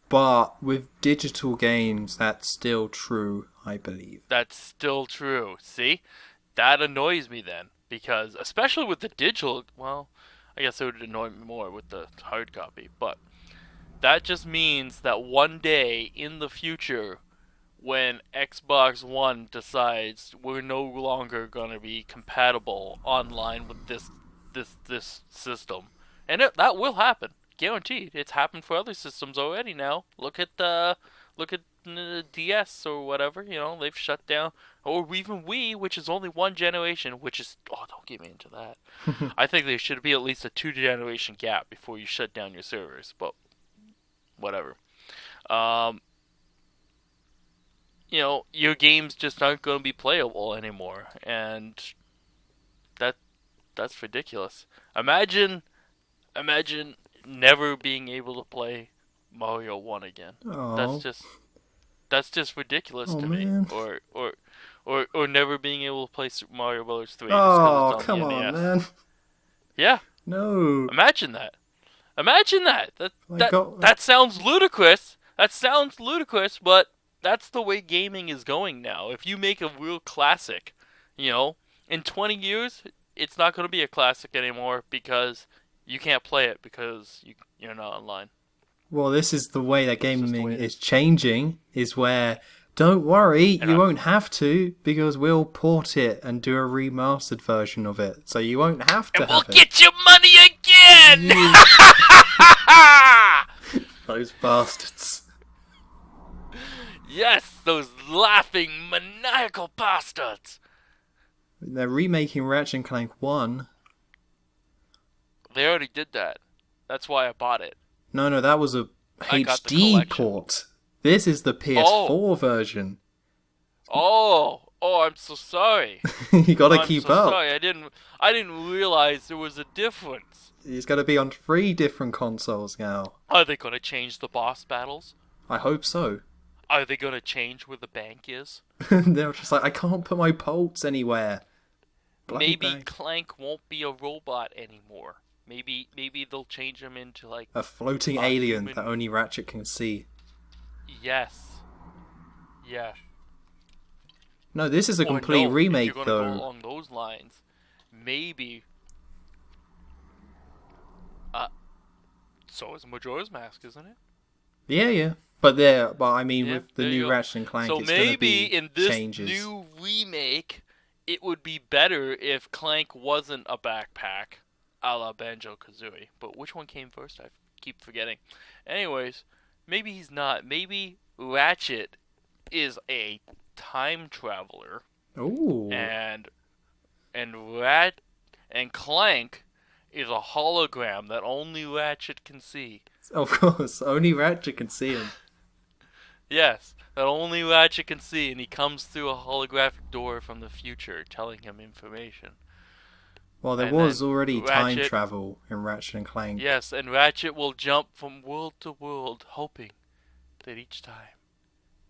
but with digital games, that's still true, I believe. That's still true. See, that annoys me then because especially with the digital. Well, I guess it would annoy me more with the hard copy, but that just means that one day in the future, when Xbox One decides we're no longer going to be compatible online with this system, and that will happen, guaranteed. It's happened for other systems already. Now look at the DS or whatever. You know, they've shut down, or even Wii, which is only one generation. Which is, oh, don't get me into that. I think there should be at least a 2 generation gap before you shut down your servers. But whatever. Um, you know, your games just aren't going to be playable anymore, and that that's ridiculous. Imagine never being able to play Mario 1 again. That's Oh, just that's just ridiculous oh to me. man. Or never being able to play Super Mario Bros. 3 just because it's Oh, on the come on, NES. man. Yeah, No. imagine that. Imagine that. That I that got. that sounds ludicrous. That sounds ludicrous, but that's the way gaming is going now. If you make a real classic, you know, in 20 years, it's not going to be a classic anymore because you can't play it because you're not online. Well, this is the way that That's just the gaming way it is is. changing, is where, don't worry, And you won't have to, because we'll port it and do a remastered version of it. So you won't have to we'll have it. get your money again. You- Those bastards. Yes, those laughing maniacal bastards. They're remaking Ratchet and Clank 1. They already did that. That's why I bought it. No, that was a I got the HD collection. port. This is the PS4 version. Oh, I'm so sorry. You gotta I'm keep so up. sorry. I didn't realize there was a difference. It's gotta be on 3 different consoles now. Are they gonna change the boss battles? I hope so. Are they gonna change where the bank is? They're just like, I can't put my bolts anywhere. Bloody Maybe bang. Clank won't be a robot anymore. Maybe they'll change him into like A floating a alien human. that only Ratchet can see. Yes. Yeah. No, this is a Or complete no, if remake, you're gonna go though. along those lines, maybe. So is Majora's Mask, isn't it? Yeah. But I mean, Yeah, with the there you new go. Ratchet and Clank, So it's gonna maybe be in this changes. new remake, it would be better if Clank wasn't a backpack, a la Banjo Kazooie. But which one came first? I keep forgetting. Anyways, maybe he's not. Maybe Ratchet is a time traveler, Ooh. and and Clank is a hologram that only Ratchet can see. Of course, only Ratchet can see him. Yes, that only Ratchet can see, and he comes through a holographic door from the future telling him information. Well, there And was then already time Ratchet, travel in Ratchet and Clank. yes, and Ratchet will jump from world to world, hoping that each time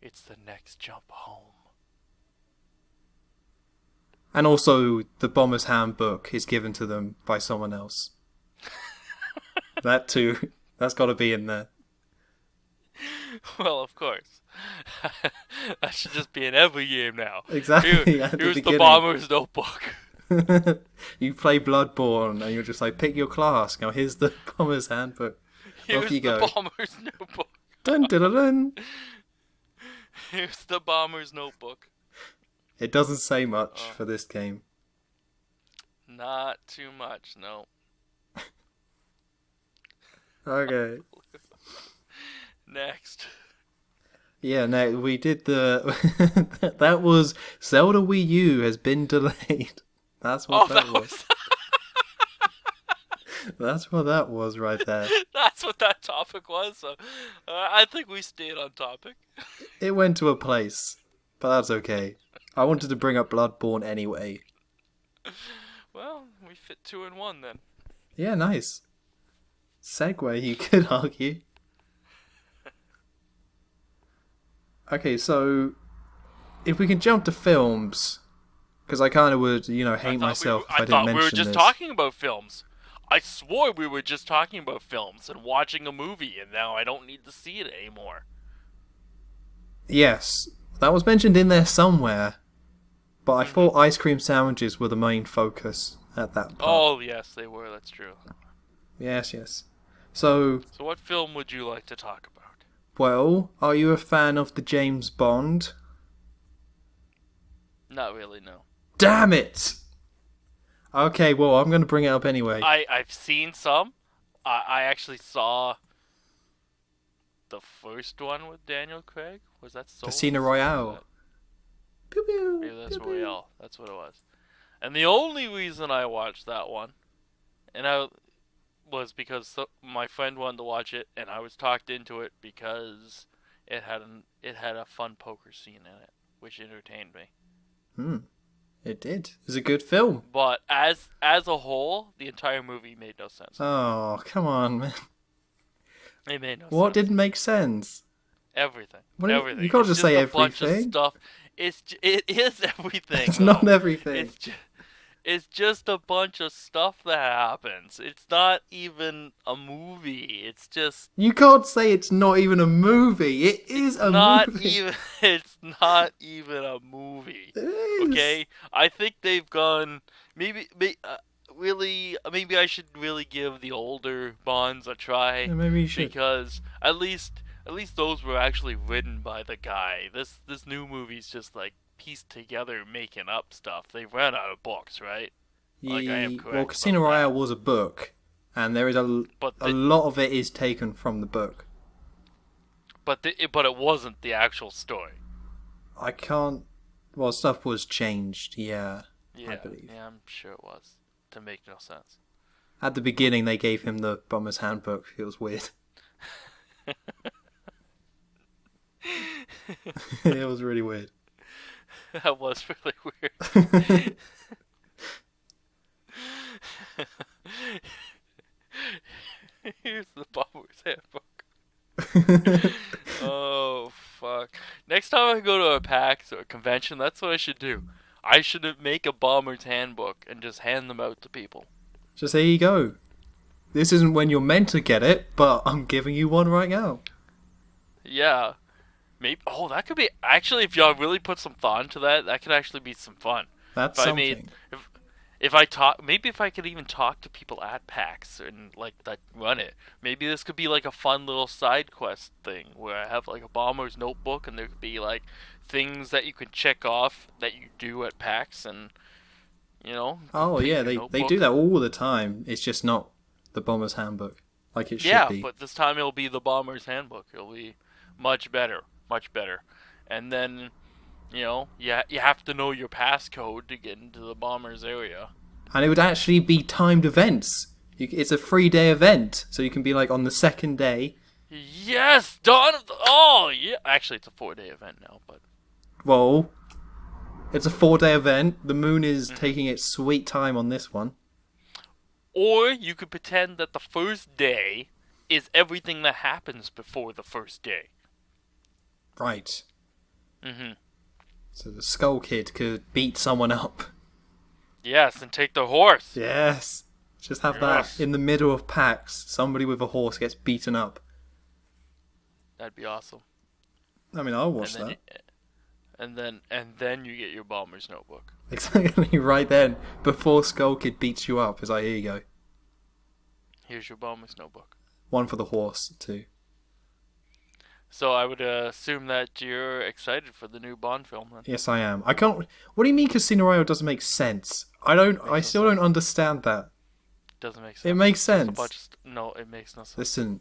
it's the next jump home. And also, the Bomber's Handbook is given to them by someone else. That too. That's got to be in there. Well, of course. That should just be in every game now. Exactly. Here's the Bomber's Notebook. You play Bloodborne and you're just like, pick your class. Now here's the Bomber's Handbook. Here's Off you the go. Bomber's Notebook. Dun dun dun dun. Here's the Bomber's Notebook. It doesn't say much for this game. Not too much, no. Okay. Next. Yeah, no, we did the... That was Zelda Wii U has been delayed. That's what that was. That's what that was right there. That's what that topic was. So, I think we stayed on topic. It went to a place, but that's okay. I wanted to bring up Bloodborne anyway. Well, we fit 2 in 1 then. Yeah, nice. Segue, you could argue. Okay, so if we can jump to films, because I kind of would, hate myself if I didn't mention this. I thought we were just talking about films. I swore we were just talking about films and watching a movie, and now I don't need to see it anymore. Yes, that was mentioned in there somewhere, but I thought ice cream sandwiches were the main focus at that part. Oh, yes, they were. That's true. Yes. So what film would you like to talk about? Well, are you a fan of the James Bond? Not really, no. Damn it! Okay, well, I'm going to bring it up anyway. I've seen some. I actually saw the first one with Daniel Craig. Was that Soul? Casino Royale. Pew pew. Maybe that's pew, pew. Royale. That's what it was. And the only reason I watched that one, was because my friend wanted to watch it, and I was talked into it because it had a fun poker scene in it, which entertained me. It did. It was a good film. But as a whole, the entire movie made no sense. Oh, come on, man. It made no sense. What didn't make sense? Everything. You can't just say everything. Bunch of stuff. It is everything. It's not everything. It's just a bunch of stuff that happens. It's not even a movie. It's just... You can't say it's not even a movie. It is a movie. It's not even a movie. It is. Okay? I think they've gone... Maybe I should really give the older Bonds a try. Yeah, maybe you should. Because at least those were actually written by the guy. This new movie's just like pieced together making up stuff. They ran out of books, right? Like, I am correct. Well, Casino Royale was a book, and there is a lot of it is taken from the book. But it wasn't the actual story. I can't... Well, stuff was changed, yeah. Yeah, I believe. Yeah, I'm sure it was. To make no sense. At the beginning, they gave him the Bomber's Handbook. It was weird. It was really weird. That was really weird. Here's the Bomber's Handbook. Oh, fuck. Next time I go to a PAX or a convention, that's what I should do. I should make a Bomber's Handbook and just hand them out to people. Just here you go. This isn't when you're meant to get it, but I'm giving you one right now. Yeah. Maybe. Oh, that could be... Actually, if y'all really put some thought into that, that could actually be some fun. That's if something. If I talk... Maybe if I could even talk to people at PAX and, like, that run it. Maybe this could be, like, a fun little side quest thing where I have, like, a bomber's notebook and there could be, like, things that you can check off that you do at PAX and, Oh, yeah, they do that all the time. It's just not the Bomber's Handbook like it should be. Yeah, but this time it'll be the Bomber's Handbook. It'll be much better. Much better. And then, you have to know your passcode to get into the Bomber's area. And it would actually be timed events. It's a 3-day event, so you can be like on the second day, Yes, Dawn of the... Oh, yeah. Actually, it's a 4-day event now, but... Whoa. It's a 4-day event. The moon is taking its sweet time on this one. Or you could pretend that the first day is everything that happens before the first day. Right. Mm-hmm. So the Skull Kid could beat someone up. Yes, and take the horse. Yes. Just have that in the middle of PAX. Somebody with a horse gets beaten up. That'd be awesome. I mean, I'll watch that. And then you get your Bomber's Notebook. Exactly, right then. Before Skull Kid beats you up, it's like, here you go. Here's your Bomber's Notebook. One for the horse, too. So I would assume that you're excited for the new Bond film, then. Yes, I am. I can't... What do you mean Casino Royale doesn't make sense? I still don't understand that. Doesn't make sense. It makes sense. No, it makes no sense. Listen,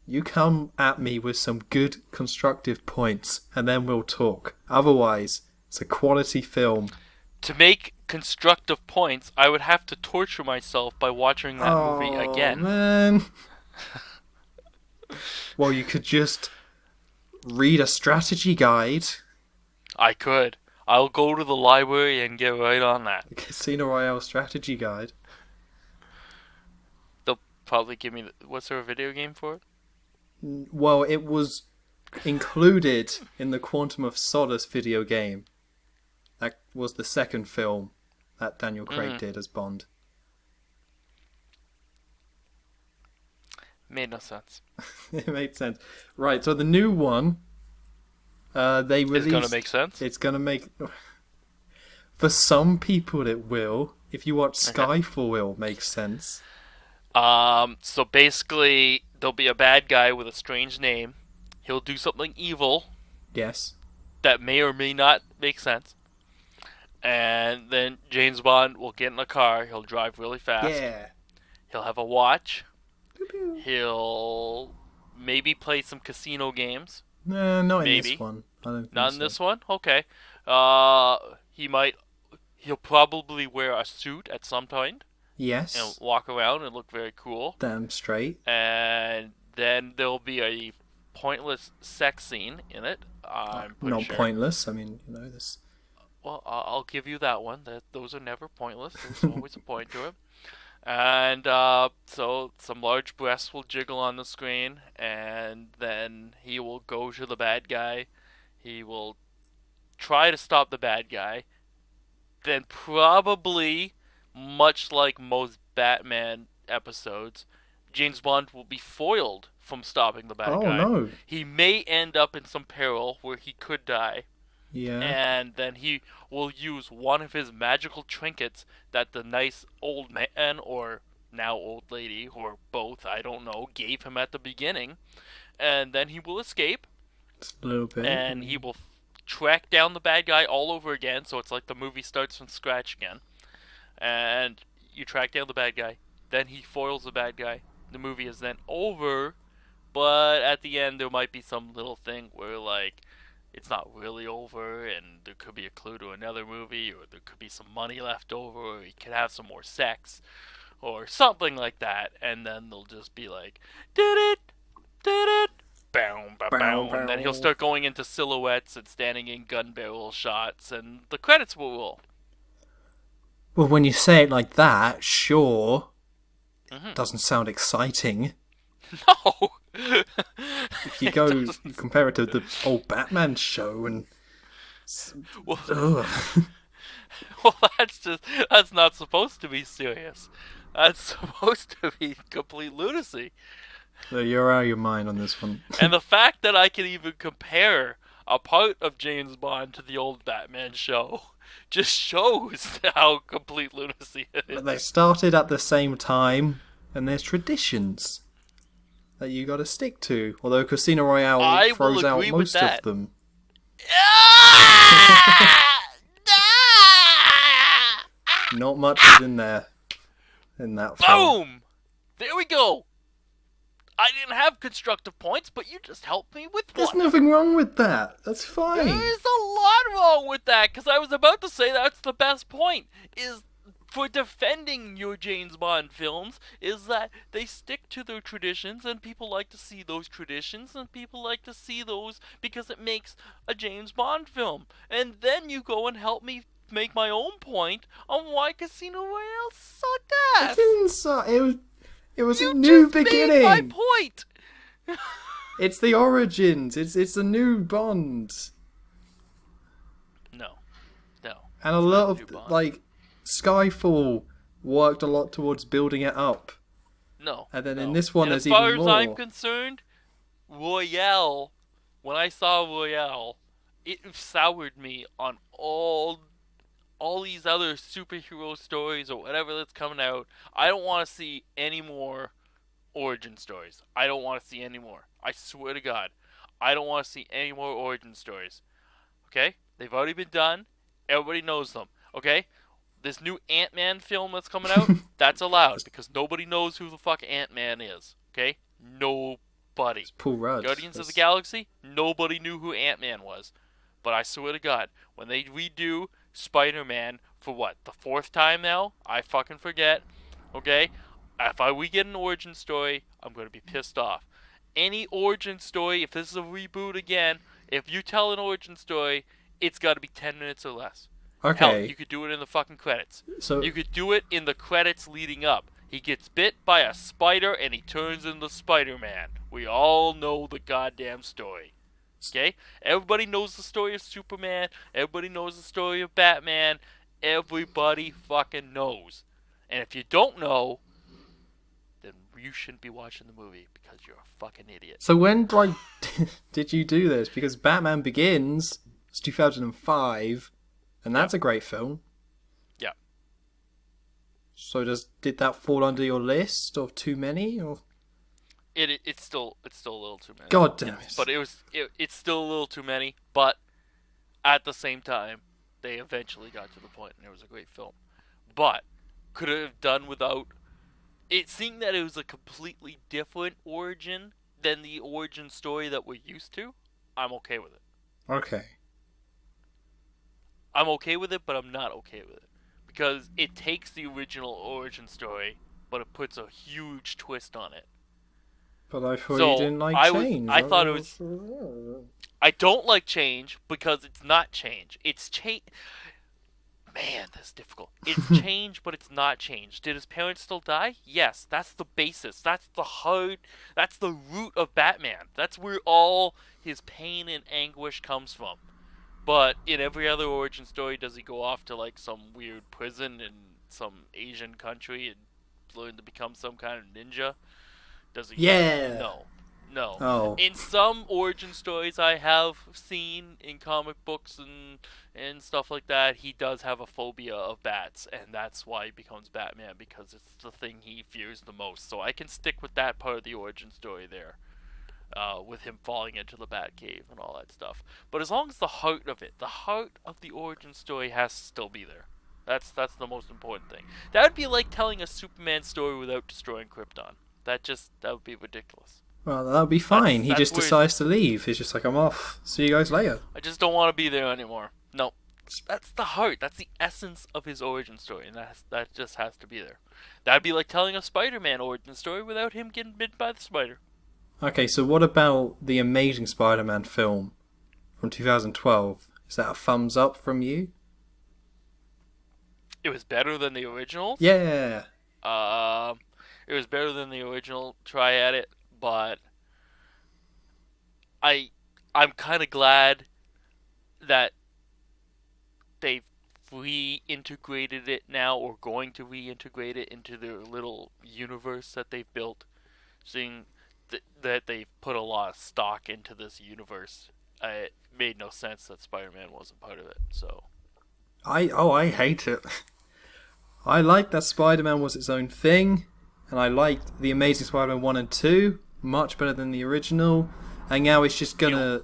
you come at me with some good constructive points, and then we'll talk. Otherwise, it's a quality film. To make constructive points, I would have to torture myself by watching that movie again. Oh, man. Well, you could just read a strategy guide. I could. I'll go to the library and get right on that. The Casino Royale strategy guide. They'll probably give me... Was there a video game for it? Well, it was included in the Quantum of Solace video game. That was the second film that Daniel Craig did as Bond. Made no sense. It made sense. Right, so the new one, they released... It's gonna make sense? It's gonna make... For some people it will. If you watch Skyfall, it'll make sense. So basically, there'll be a bad guy with a strange name. He'll do something evil. Yes. That may or may not make sense. And then James Bond will get in a car. He'll drive really fast. Yeah. He'll have a watch. Pew pew. He'll maybe play some casino games. No, not maybe. in this one. I don't think Not so. in this one? Okay. He'll probably wear a suit at some point. Yes. And walk around and look very cool. Damn straight. And then there'll be a pointless sex scene in it. I'm pretty Not sure. pointless. I mean, you know, this... Well, I'll give you that one. Those are never pointless. There's always a point to it. And so some large breasts will jiggle on the screen, and then he will go to the bad guy. He will try to stop the bad guy. Then probably, much like most Batman episodes, James Bond will be foiled from stopping the bad guy. Oh, no. He may end up in some peril where he could die. Yeah. And then he will use one of his magical trinkets that the nice old man, or now old lady, or both, I don't know, gave him at the beginning. And then he will escape. Just a little bit. And he will track down the bad guy all over again, so it's like the movie starts from scratch again. And you track down the bad guy. Then he foils the bad guy. The movie is then over, but at the end there might be some little thing where, like, it's not really over, and there could be a clue to another movie, or there could be some money left over, or he could have some more sex, or something like that, and then they'll just be like, did it, bow, bow, bow, and then he'll start going into silhouettes and standing in gun barrel shots, and the credits will roll. Well, when you say it like that, sure. Doesn't sound exciting. No! If you go you compare it to the old Batman show and... Well, that's not supposed to be serious. That's supposed to be complete lunacy. So you're out of your mind on this one. And the fact that I can even compare a part of James Bond to the old Batman show just shows how complete lunacy it is. But they started at the same time, and there's traditions that you got to stick to. Although Casino Royale throws out most of them. Not much is in there in that film. Boom! There we go. I didn't have constructive points, but you just helped me with one. There's nothing wrong with that. That's fine. There's a lot wrong with that, because I was about to say that's the best point. Is for defending your James Bond films is that they stick to their traditions, and people like to see those traditions, and people like to see those because it makes a James Bond film. And then you go and help me make my own point on why Casino Royale sucked It ass. didn't suck. It was You a new just beginning. made my point. It's the origins. It's a new Bond. No. And a lot of like Skyfall worked a lot towards building it up. No. And then in this one, and there's even more. even As more. far as I'm concerned, Royale, when I saw Royale, it soured me on all these other superhero stories or whatever that's coming out. I don't want to see any more origin stories. I don't want to see any more. I swear to God, I don't want to see any more origin stories. Okay? They've already been done. Everybody knows them. Okay? This new Ant-Man film that's coming out, that's allowed because nobody knows who the fuck Ant-Man is. Okay? Nobody. It's Paul Rudd. Guardians of the Galaxy, nobody knew who Ant-Man was. But I swear to God, when they redo Spider-Man for what, the 4th time now? I fucking forget. Okay? If we get an origin story, I'm going to be pissed off. Any origin story, if this is a reboot again, if you tell an origin story, it's got to be 10 minutes or less. Okay. Hell, you could do it in the fucking credits. So you could do it in the credits leading up. He gets bit by a spider and he turns into Spider-Man. We all know the goddamn story. Okay? Everybody knows the story of Superman. Everybody knows the story of Batman. Everybody fucking knows. And if you don't know, then you shouldn't be watching the movie because you're a fucking idiot. So when did you do this? Because Batman Begins was 2005, and that's a great film. Yeah. So did that fall under your list of too many? Or? It's still a little too many. God damn it! But it's still a little too many. But at the same time, they eventually got to the point, and it was a great film. But could it have done without? It seemed that it was a completely different origin than the origin story that we're used to. I'm okay with it. Okay. I'm okay with it, but I'm not okay with it. Because it takes the original origin story, but it puts a huge twist on it. But I thought you didn't like change. I thought it was... I don't like change because it's not change. It's change... Man, that's difficult. It's change, but it's not change. Did his parents still die? Yes, that's the basis. That's the heart. That's the root of Batman. That's where all his pain and anguish comes from. But in every other origin story, does he go off to like some weird prison in some Asian country and learn to become some kind of ninja? Does he? Yeah. No. Oh. In some origin stories I have seen in comic books and stuff like that, he does have a phobia of bats, and that's why he becomes Batman, because it's the thing he fears the most. So I can stick with that part of the origin story there, with him falling into the Bat Cave and all that stuff. But as long as the heart of it, the heart of the origin story has to still be there. That's the most important thing. That would be like telling a Superman story without destroying Krypton. That would be ridiculous. Well, that'll be fine. He just decides to leave. He's just like, I'm off. See you guys later. I just don't want to be there anymore. No. That's the heart. That's the essence of his origin story, and that just has to be there. That'd be like telling a Spider-Man origin story without him getting bitten by the spider. Okay, so what about the Amazing Spider-Man film from 2012? Is that a thumbs up from you? It was better than the original? Yeah. It was better than the original. Try at it. But I'm kind of glad that they've reintegrated it now, or going to reintegrate it into their little universe that they've built. Seeing that they've put a lot of stock into this universe, it made no sense that Spider-Man wasn't part of it. So I hate it. I liked that Spider-Man was its own thing, and I liked the Amazing Spider-Man 1 and 2 much better than the original, and now he's just gonna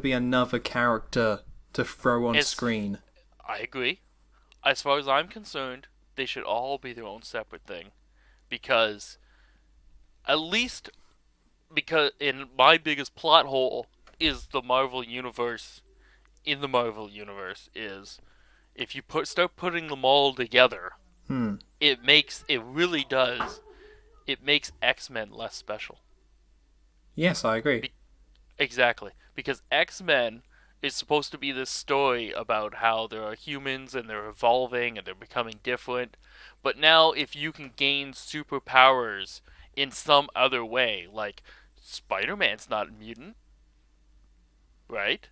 be another character to throw on screen. I agree. As far as I'm concerned, they should all be their own separate thing, because in my biggest plot hole is the Marvel universe. In the Marvel universe is if you start putting them all together, it really does. It makes X-Men less special. Yes, I agree. Exactly. Because X-Men is supposed to be this story about how there are humans and they're evolving and they're becoming different. But now, if you can gain superpowers in some other way, like Spider-Man's not a mutant, right?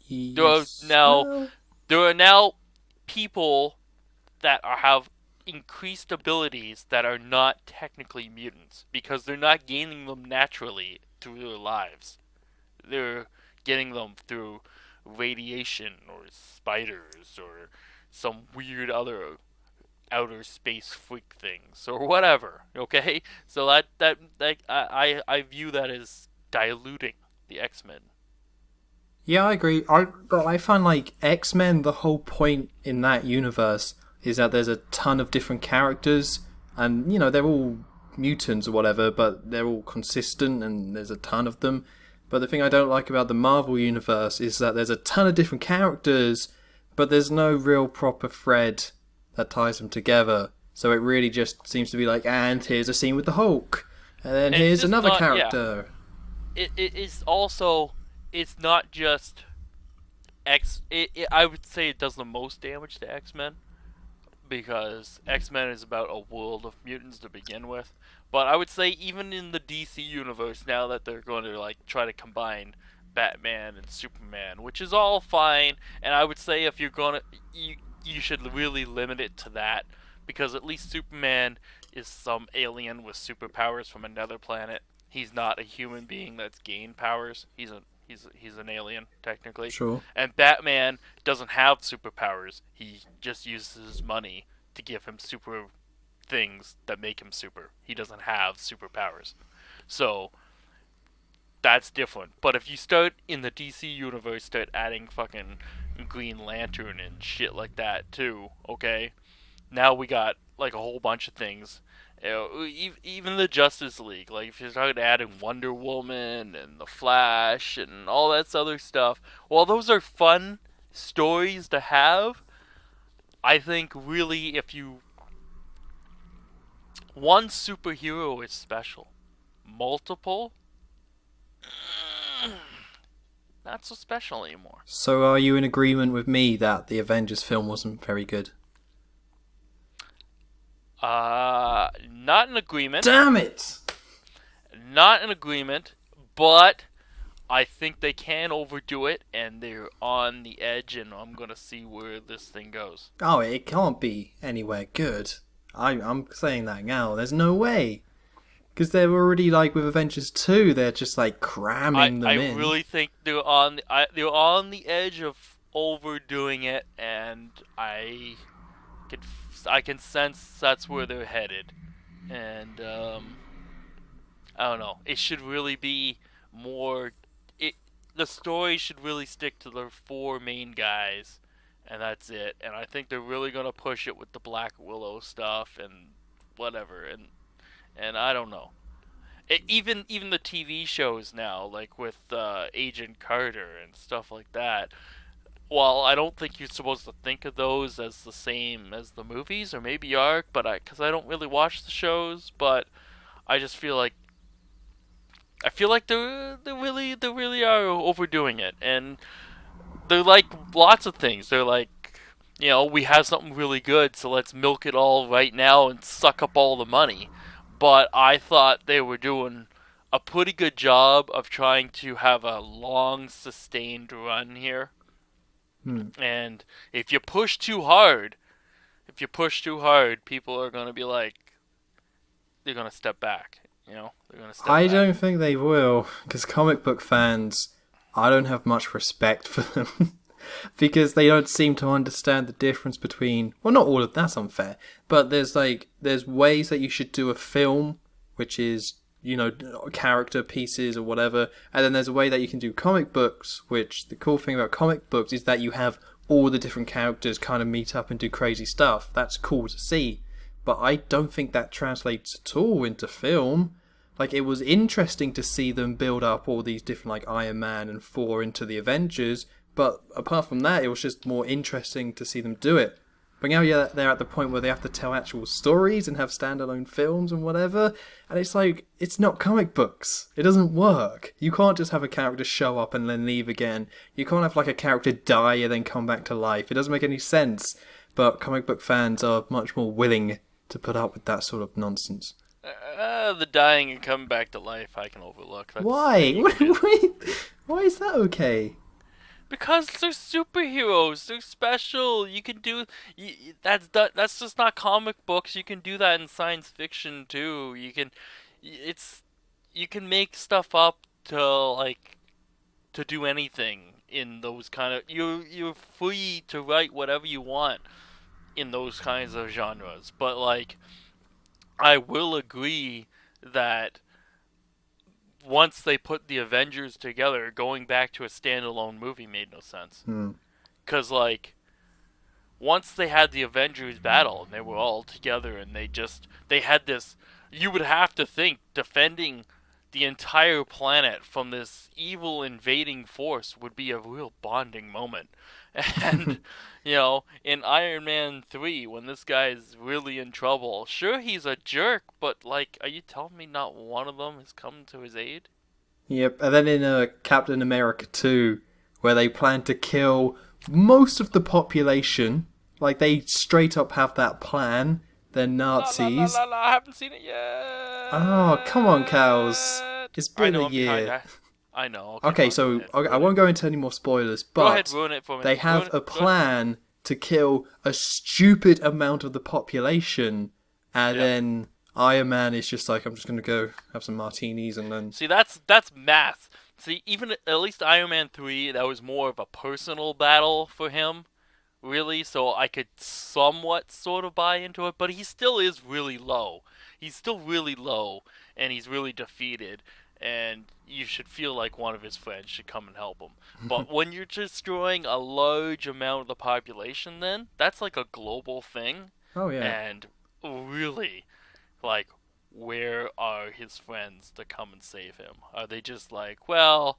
There are Yes. now Well, there are now people that have increased abilities that are not technically mutants because they're not gaining them naturally through their lives. They're getting them through radiation or spiders or some weird other outer space freak things or whatever. Okay, so I view that as diluting the X-Men. yeah, I agree. But I find like X-Men, the whole point in that universe is that there's a ton of different characters, and they're all mutants or whatever, but they're all consistent, and there's a ton of them. But the thing I don't like about the Marvel universe is that there's a ton of different characters, but there's no real proper thread that ties them together. So it really just seems to be like, and here's a scene with the Hulk, and then And it's here's just another not, yeah. character. It is also, it's not just I would say it does the most damage to X-Men because X-Men is about a world of mutants to begin with. But I would say even in the DC universe, now that they're going to like try to combine Batman and Superman, which is all fine, and I would say if you're gonna you should really limit it to that because at least Superman is some alien with superpowers from another planet. He's not a human being that's gained powers. He's an alien technically. Sure. And Batman doesn't have superpowers. He just uses his money to give him super things that make him super. He doesn't have superpowers. So that's different. But if you start in the DC universe, start adding fucking Green Lantern and shit like that too, okay? Now we got like a whole bunch of things. Even the Justice League, like if you're talking adding Wonder Woman and the Flash and all that other stuff, while those are fun stories to have, I think really if you one superhero is special, multiple, not so special anymore. So are you in agreement with me that the Avengers film wasn't very good? Not in agreement. Damn it! Not in agreement, but I think they can overdo it, and they're on the edge, and I'm gonna see where this thing goes. Oh, it can't be anywhere good. I'm saying that now. There's no way. Because they're already like with Avengers 2, they're just like cramming them in. I really think they're on the edge of overdoing it, and can I can sense that's where they're headed. And I don't know. It should really be more. The story should really stick to the four main guys, and that's it. And I think they're really gonna push it with the Black Willow stuff and whatever. And I don't know. Even the TV shows now, like with Agent Carter and stuff like that. While I don't think you're supposed to think of those as the same as the movies, or maybe you are, but because I don't really watch the shows, but I just feel like they really are overdoing it, and they're like lots of things. They're like, we have something really good, so let's milk it all right now and suck up all the money. But I thought they were doing a pretty good job of trying to have a long, sustained run here. And if you push too hard, people are going to be like, they're going to step back. They're going to step I back. don't think they will, because comic book fans, I don't have much respect for them. Because they don't seem to understand the difference between, well, not all of that's unfair, but there's ways that you should do a film, which is, character pieces or whatever, and then there's a way that you can do comic books, which the cool thing about comic books is that you have all the different characters kind of meet up and do crazy stuff. That's cool to see, but I don't think that translates at all into film. Like, it was interesting to see them build up all these different, like, Iron Man and Thor into the Avengers, but apart from that, it was just more interesting to see them do it. But now they're at the point where they have to tell actual stories and have standalone films and whatever. And it's like, it's not comic books. It doesn't work. You can't just have a character show up and then leave again. You can't have like a character die and then come back to life. It doesn't make any sense. But comic book fans are much more willing to put up with that sort of nonsense. The dying and coming back to life I can overlook. Why? Why is that okay? Because they're superheroes. They're special. You can do that's just not comic books. You can do that in science fiction too. You can make stuff up to do anything in those kind of you're free to write whatever you want in those kinds of genres. But like I will agree that once they put the Avengers together, going back to a standalone movie made no sense. Because, like, once they had the Avengers battle and they were all together and they had this, you would have to think, defending the entire planet from this evil invading force would be a real bonding moment. And, in Iron Man 3, when this guy's really in trouble, sure, he's a jerk, but, like, are you telling me not one of them has come to his aid? Yep, and then in Captain America 2, where they plan to kill most of the population, like, they straight up have that plan. They're Nazis. I haven't seen it yet. Oh, come on, Cows. It's been a year. I know. Okay, so I won't go into any more spoilers, but go ahead, ruin it for me. They have a plan to kill a stupid amount of the population, and then Iron Man is just like, I'm just going to go have some martinis and then... See, that's math. See, even at least Iron Man 3, that was more of a personal battle for him, really, so I could somewhat sort of buy into it, but he still is really low. He's still really low, and he's really defeated. And you should feel like one of his friends should come and help him. But when you're destroying a large amount of the population, then that's like a global thing. Oh yeah. And really, like, where are his friends to come and save him? Are they just like, well,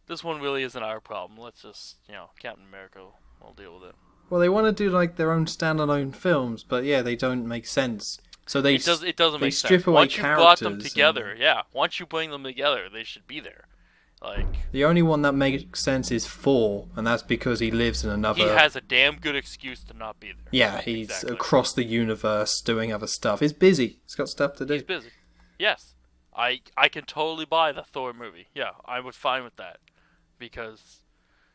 this one really isn't our problem. Let's just, Captain America will deal with it. Well, they want to do like their own standalone films, but yeah, they don't make sense. So it doesn't make sense. Away once you brought them characters together, once you bring them together, they should be there. Like, the only one that makes sense is Thor, and that's because he lives in another... He has a damn good excuse to not be there. Yeah, he's across the universe doing other stuff. He's busy. He's got stuff to do. He's busy. Yes. I can totally buy the Thor movie. Yeah, I was fine with that. Because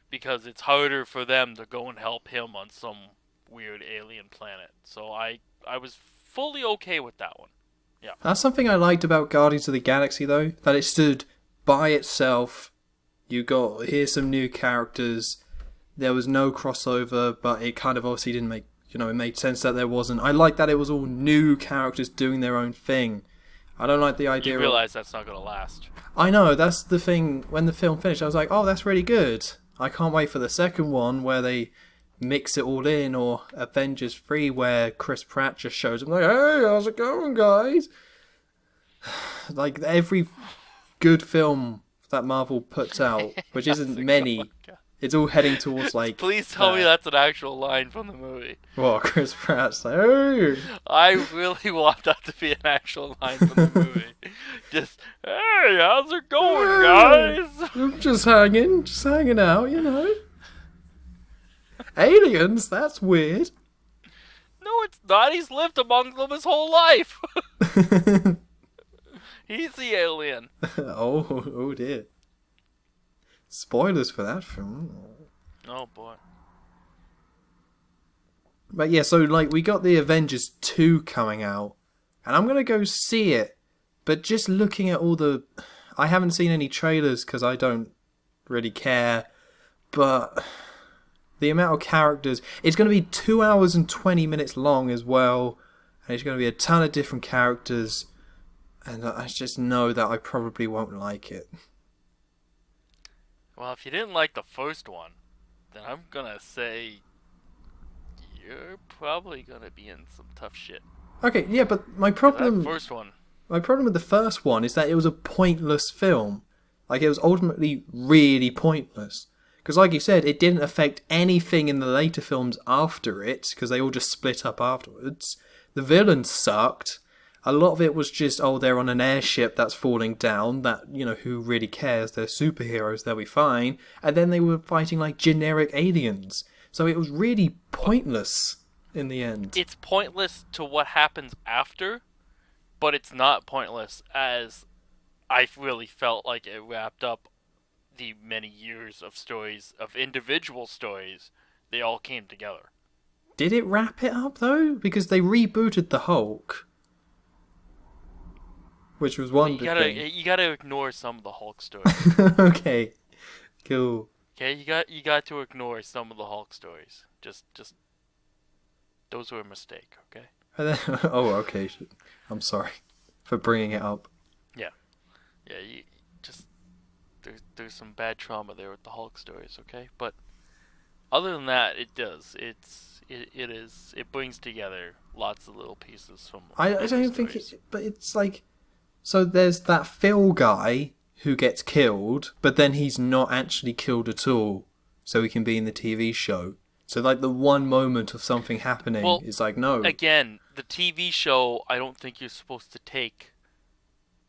it's harder for them to go and help him on some weird alien planet. So I was fully okay with that one. Yeah. That's something I liked about Guardians of the Galaxy, though, that it stood by itself. Here's some new characters. There was no crossover, but it kind of obviously didn't make, it made sense that there wasn't. I like that it was all new characters doing their own thing. I don't like the idea. You realize that's not going to last. I know, that's the thing. When the film finished, I was like, oh, that's really good. I can't wait for the second one where they mix it all in, or Avengers 3 where Chris Pratt just shows up like, hey, how's it going, guys? Like, every good film that Marvel puts out, which isn't many, it's all heading towards like... Please tell me that's an actual line from the movie. Well, Chris Pratt's like, hey! I really want that to be an actual line from the movie. Just, hey, how's it going, guys? I'm just hanging out, Aliens? That's weird. No, it's not. He's lived among them his whole life. He's the alien. Oh dear. Spoilers for that film. Oh boy. But yeah, so like we got the Avengers 2 coming out, and I'm gonna go see it. But just looking at I haven't seen any trailers because I don't really care. But the amount of characters, it's going to be 2 hours and 20 minutes long as well, and it's going to be a ton of different characters, and I just know that I probably won't like it. Well, if you didn't like the first one, then I'm going to say you're probably going to be in some tough shit. Okay, yeah, but my problem with the first one is that it was a pointless film. Like, it was ultimately really pointless. Because like you said, it didn't affect anything in the later films after it, because they all just split up afterwards. The villains sucked. A lot of it was just, oh, they're on an airship that's falling down, that, who really cares? They're superheroes, they'll be fine. And then they were fighting like generic aliens. So it was really pointless in the end. It's pointless to what happens after, but it's not pointless as I really felt like it wrapped up the many years of stories, of individual stories. They all came together. Did it wrap it up, though? Because they rebooted the Hulk. Which was one thing. You gotta ignore some of the Hulk stories. Okay, cool. Okay, you got to ignore some of the Hulk stories. Just those were a mistake. Okay. Oh, okay. I'm sorry for bringing it up. Yeah. You just there's some bad trauma there with the Hulk stories. Okay, but other than that, it brings together lots of little pieces from. I don't think but it's like. So there's that Phil guy who gets killed, but then he's not actually killed at all, so he can be in the TV show. So like the one moment of something happening is like, no. Again, the TV show, I don't think you're supposed to take.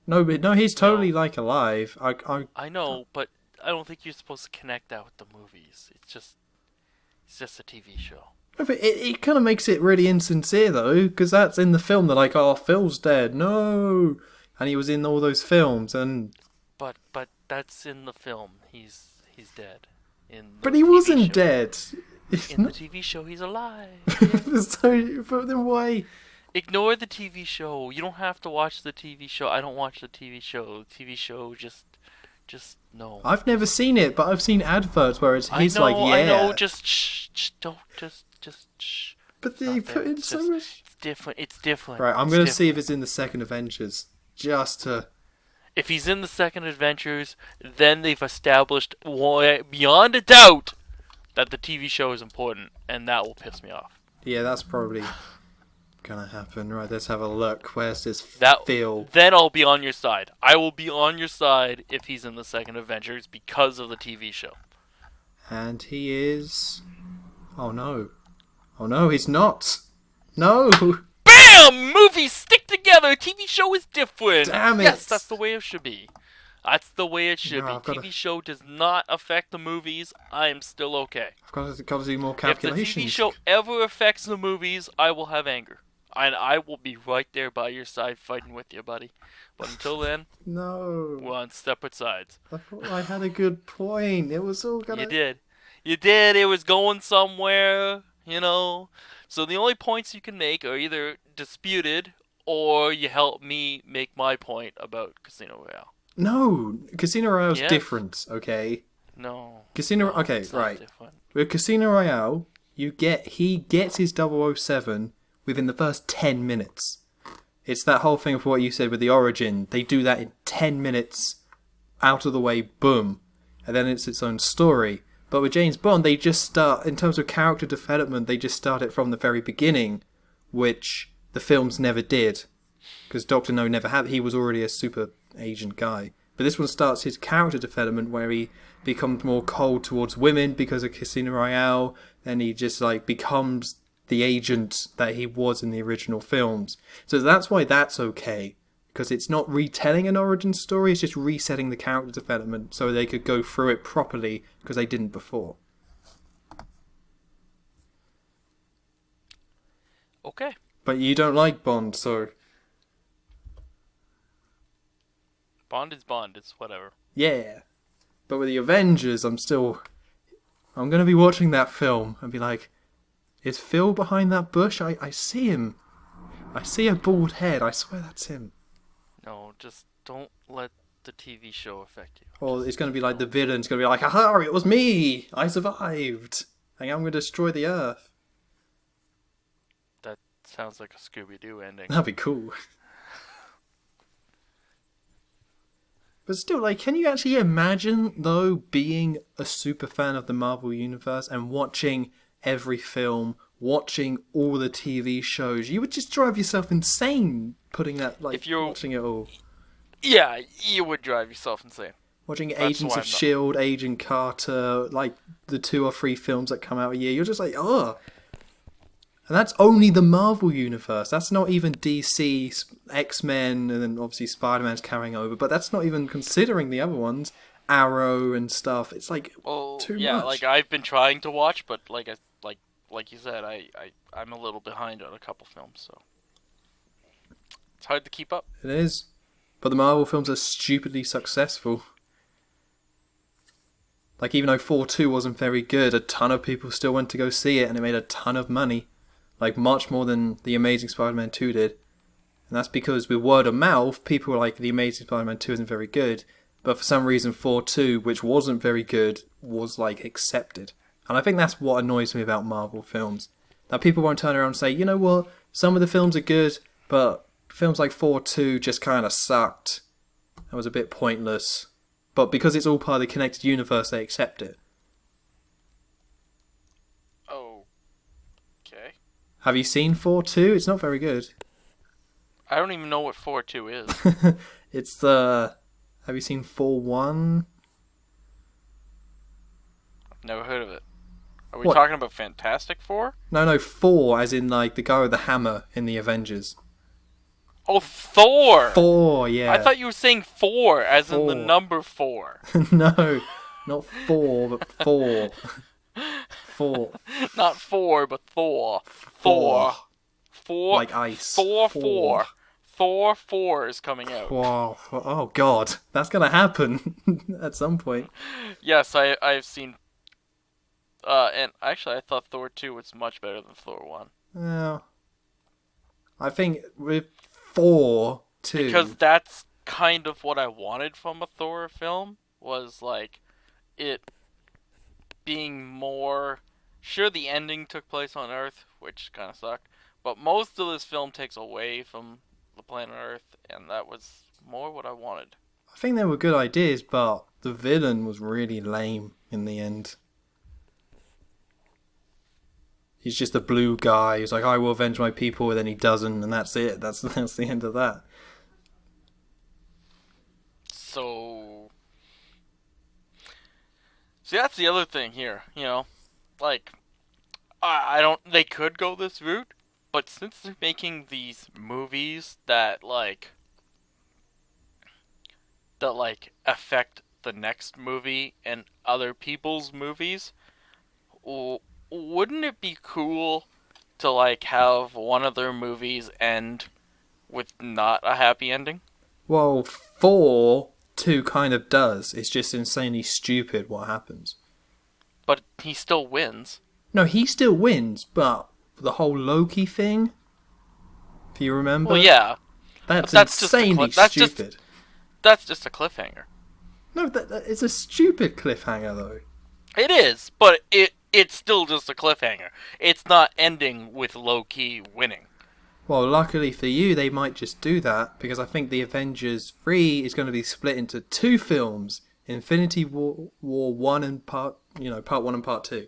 No, he's totally like alive. I know, but I don't think you're supposed to connect that with the movies. It's just a TV show. No, but it kind of makes it really insincere though, because that's in the film. They're like, oh, Phil's dead. No. And he was in all those films, and but that's in the film. He's dead. But he wasn't dead. In the TV show, he's alive. So, but then why? Ignore the TV show. You don't have to watch the TV show. I don't watch the TV show. The TV show just no. I've never seen it, but I've seen adverts where he's like, yeah. I know. Just shh. Don't just shh. But they put in so much. It's different. Right, I'm gonna see if it's in the second Avengers. Just to... If he's in the second Adventures, then they've established beyond a doubt that the TV show is important, and that will piss me off. Yeah, that's probably gonna happen. Right, let's have a look. Where's this Phil? Then I'll be on your side. I will be on your side if he's in the second Avengers because of the TV show. And he is... Oh no, he's not. No! Bam! Movies stick together. TV show is different. Damn it! Yes, that's the way it should be. That's the way it should be. TV show does not affect the movies. I am still okay. I've got to do more calculations. If the TV show ever affects the movies, I will have anger. And I will be right there by your side fighting with you, buddy. But until then, no, we're on separate sides. I thought I had a good point. It was all gonna... You did. It was going somewhere, So the only points you can make are either disputed or you help me make my point about Casino Royale. No, Casino Royale's different, okay? No. Okay, right. With Casino Royale, he gets his 007 within the first 10 minutes. It's that whole thing of what you said with the Origin. They do that in 10 minutes, out of the way, boom. And then it's its own story. But with James Bond, they just start, in terms of character development, they just start it from the very beginning, which the films never did. Because Dr. No never had, he was already a super agent guy. But this one starts his character development where he becomes more cold towards women because of Casino Royale. Then he just becomes the agent that he was in the original films. So that's why that's okay. Because it's not retelling an origin story, it's just resetting the character development so they could go through it properly because they didn't before. Okay. But you don't like Bond, so... Bond is Bond, it's whatever. Yeah. But with the Avengers, I'm going to be watching that film and be like, is Phil behind that bush? I see him. I see a bald head, I swear that's him. No, just don't let the TV show affect you. Or it's going to be like the villain's going to be like, aha, it was me! I survived! And I'm going to destroy the Earth. That sounds like a Scooby-Doo ending. That'd be cool. But still, can you actually imagine, though, being a super fan of the Marvel Universe and watching every if watching all the TV shows? You would just drive yourself insane putting that, watching it all. Yeah, you would drive yourself insane. Watching That's Agents why of I'm not. S.H.I.E.L.D., Agent Carter, like the 2 or 3 films that come out a year, you're just like, oh. And that's only the Marvel universe. That's not even DC, X-Men, and then obviously Spider-Man's carrying over. But that's not even considering the other ones, Arrow and stuff. It's like Well, too yeah, like much. I've been trying to watch, but like you said, I'm a little behind on a couple films, so it's hard to keep up. It is. But the Marvel films are stupidly successful. Like, even though 4-2 wasn't very good, a ton of people still went to go see it, and it made a ton of money. Like, much more than The Amazing Spider-Man 2 did. And that's because with word of mouth, people were like, The Amazing Spider-Man 2 isn't very good. But for some reason, 4-2, which wasn't very good, was, like, accepted. And I think that's what annoys me about Marvel films. That people won't turn around and say, you know what, some of the films are good, but films like 4-2 just kind of sucked. That was a bit pointless. But because it's all part of the connected universe, they accept it. Oh, okay. Have you seen 4-2? It's not very good. I don't even know what 4-2 is. It's the... Have you seen 4-1? Never heard of it. Are we What? talking about Fantastic Four? No, 4, as in like the guy with the hammer in the Avengers. Oh, Thor! 4, yeah. I thought you were saying 4, as in the 4. number 4. No, not 4, but 4. 4. Not 4, but Thor. Thor. 4. Like ice. Thor 4. 4. Thor 4 is coming out. Wow. Oh, God. That's going to happen at some point. Yes, I've seen... and actually I thought Thor 2 was much better than Thor 1. Yeah. I think with 4-2... Because that's kind of what I wanted from a Thor film, was like, it being more... Sure, the ending took place on Earth, which kind of sucked, but most of this film takes away from the planet Earth, and that was more what I wanted. I think they were good ideas, but the villain was really lame in the end. He's just a blue guy. He's like, I will avenge my people, and then he doesn't, and that's it. That's the end of that. So... See, that's the other thing here, you know? Like, I don't... They could go this route, but since they're making these movies that affect the next movie and other people's movies, wouldn't it be cool to like have one of their movies end with not a happy ending? Well, 4-2 kind of does. It's just insanely stupid what happens. But he still wins. No, he still wins, but the whole Loki thing, if you remember? Well, yeah. That's Just insanely stupid. That's just a cliffhanger. No, it's a stupid cliffhanger, though. It is, but it's still just a cliffhanger. It's not ending with Loki winning. Well, luckily for you, they might just do that, because I think the Avengers 3 is going to be split into 2 films. Infinity War 1 and part 1 and part 2.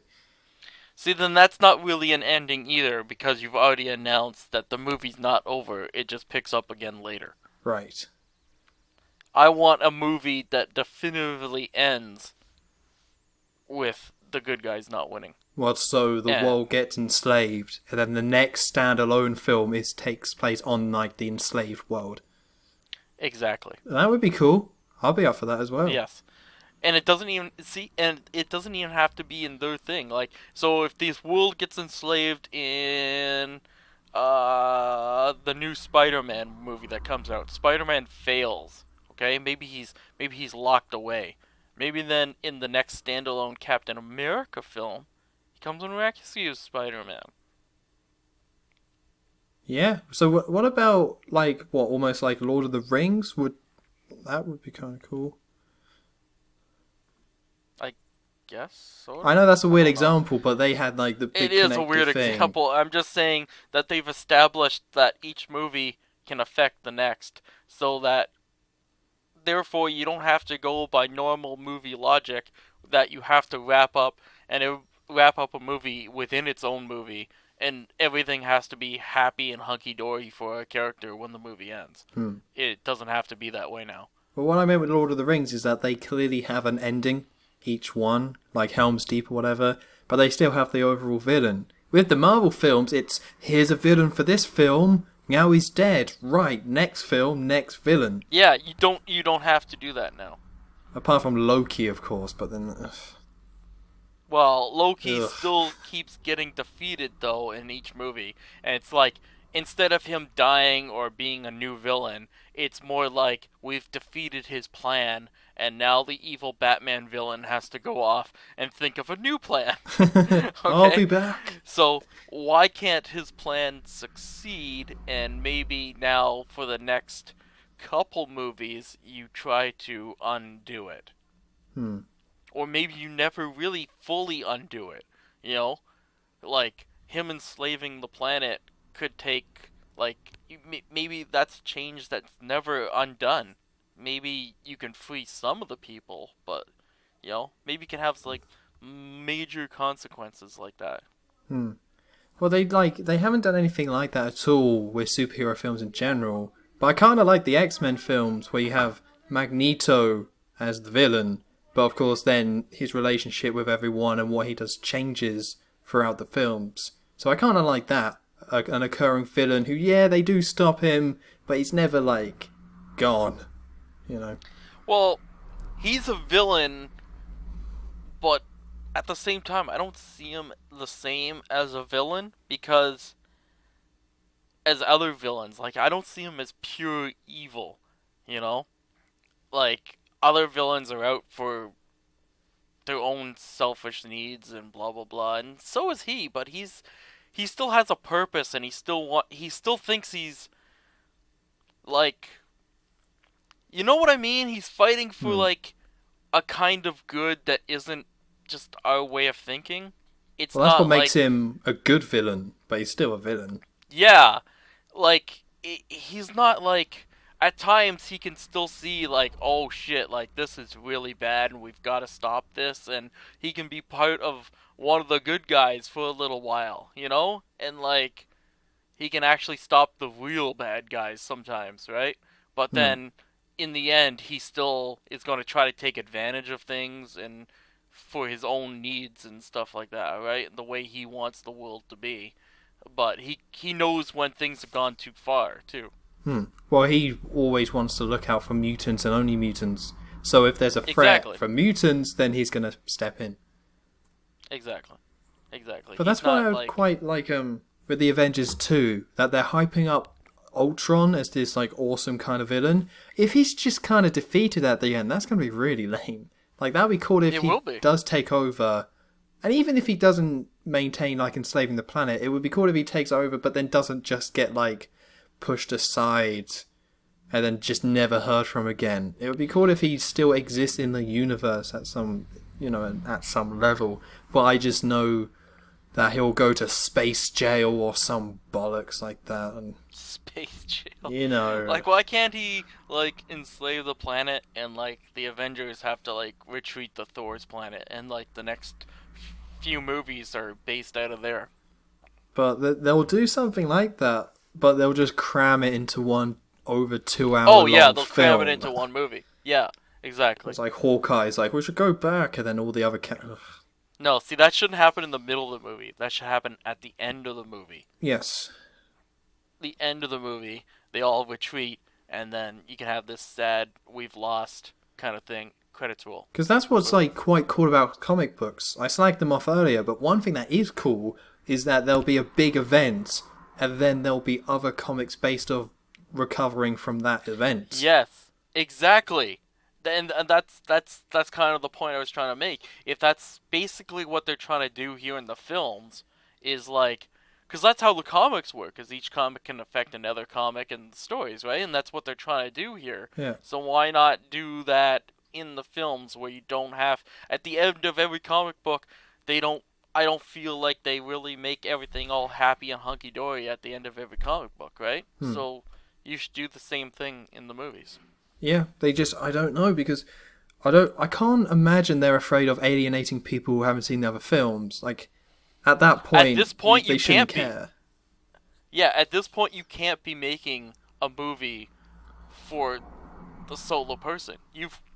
See, then that's not really an ending either, because you've already announced that the movie's not over, it just picks up again later. Right. I want a movie that definitively ends with the good guys not winning. Well, so the world gets enslaved, and then the next standalone film takes place on like the enslaved world. Exactly. That would be cool. I'll be up for that as well. Yes. And it doesn't even have to be in their thing. Like, so if this world gets enslaved in the new Spider-Man movie that comes out, Spider-Man fails. Okay, maybe he's locked away. Maybe then in the next standalone Captain America film, he comes and rescues Spider-Man. Yeah. So what about almost like Lord of the Rings? That would be kind of cool. Yes, sort of. I know that's a weird example, but they had like the big It is a weird thing. example. I'm just saying that they've established that each movie can affect the next, so that therefore you don't have to go by normal movie logic that you have to wrap up a movie within its own movie, and everything has to be happy and hunky-dory for a character when the movie ends. It doesn't have to be that way now. But what I meant with Lord of the Rings is that they clearly have an ending, each one, like Helm's Deep or whatever, but they still have the overall villain. With the Marvel films, it's, here's a villain for this film, now he's dead, right, next film, next villain. Yeah, you don't have to do that now. Apart from Loki, of course, but then... Well, Loki still keeps getting defeated, though, in each movie. And it's like, instead of him dying or being a new villain, it's more like, we've defeated his plan, and now the evil Batman villain has to go off and think of a new plan. Okay? I'll be back. So, why can't his plan succeed, and maybe now, for the next couple movies, you try to undo it? Or maybe you never really fully undo it, you know? Like, him enslaving the planet could take, like, maybe that's a change that's never undone. Maybe you can free some of the people, but, you know, maybe you can have, like, major consequences like that. Well, they haven't done anything like that at all with superhero films in general, but I kind of like the X-Men films where you have Magneto as the villain, but of course then his relationship with everyone and what he does changes throughout the films. So I kind of like that. An occurring villain who, yeah, they do stop him, but he's never, like, gone, you know? Well, he's a villain, but at the same time, I don't see him the same as a villain, because as other villains, like, I don't see him as pure evil, you know? Like, other villains are out for their own selfish needs and blah blah blah, and so is he. But he still has a purpose, and he still thinks he's like, you know what I mean? He's fighting for like a kind of good that isn't just our way of thinking. It's well, that's not what makes him a good villain, but he's still a villain. Yeah, like he's not like. At times, he can still see, like, oh shit, like, this is really bad and we've got to stop this, and he can be part of one of the good guys for a little while, you know? And, like, he can actually stop the real bad guys sometimes, right? But then, in the end, he still is going to try to take advantage of things and for his own needs and stuff like that, right? The way he wants the world to be. But he knows when things have gone too far, too. Well, he always wants to look out for mutants and only mutants. So if there's a threat from mutants, then he's going to step in. Exactly. But that's why I quite like with the Avengers 2, that they're hyping up Ultron as this like awesome kind of villain. If he's just kind of defeated at the end, that's going to be really lame. Like, that would be cool if he does take over. And even if he doesn't maintain like enslaving the planet, it would be cool if he takes over but then doesn't just get like pushed aside and then just never heard from again. It would be cool if he still exists in the universe at some, you know, at some level. But I just know that he'll go to space jail or some bollocks like that. And space jail? You know. Like, why can't he, like, enslave the planet and, like, the Avengers have to, like, retreat to Thor's planet and, like, the next few movies are based out of there? But they'll do something like that. But they'll just cram it into one over 2 hour long film. Oh yeah, they'll cram it into one movie. Yeah, exactly. It's like Hawkeye's like, we should go back, and then all the other No, see, that shouldn't happen in the middle of the movie. That should happen at the end of the movie. Yes. The end of the movie, they all retreat, and then you can have this sad, we've lost kind of thing. Credits roll. Because that's what's like quite cool about comic books. I slagged them off earlier, but one thing that is cool is that there'll be a big event, and then there'll be other comics based off recovering from that event. Yes, exactly. And that's kind of the point I was trying to make. If that's basically what they're trying to do here in the films, is like, because that's how the comics work, because each comic can affect another comic and stories, right? And that's what they're trying to do here. Yeah. So why not do that in the films where you don't have, at the end of every comic book, I don't feel like they really make everything all happy and hunky-dory at the end of every comic book, right? So you should do the same thing in the movies. Yeah, I don't know, because I can't imagine they're afraid of alienating people who haven't seen the other films. Like, at that point, at this point they you shouldn't can't care. Yeah, at this point you can't be making a movie for the solo person.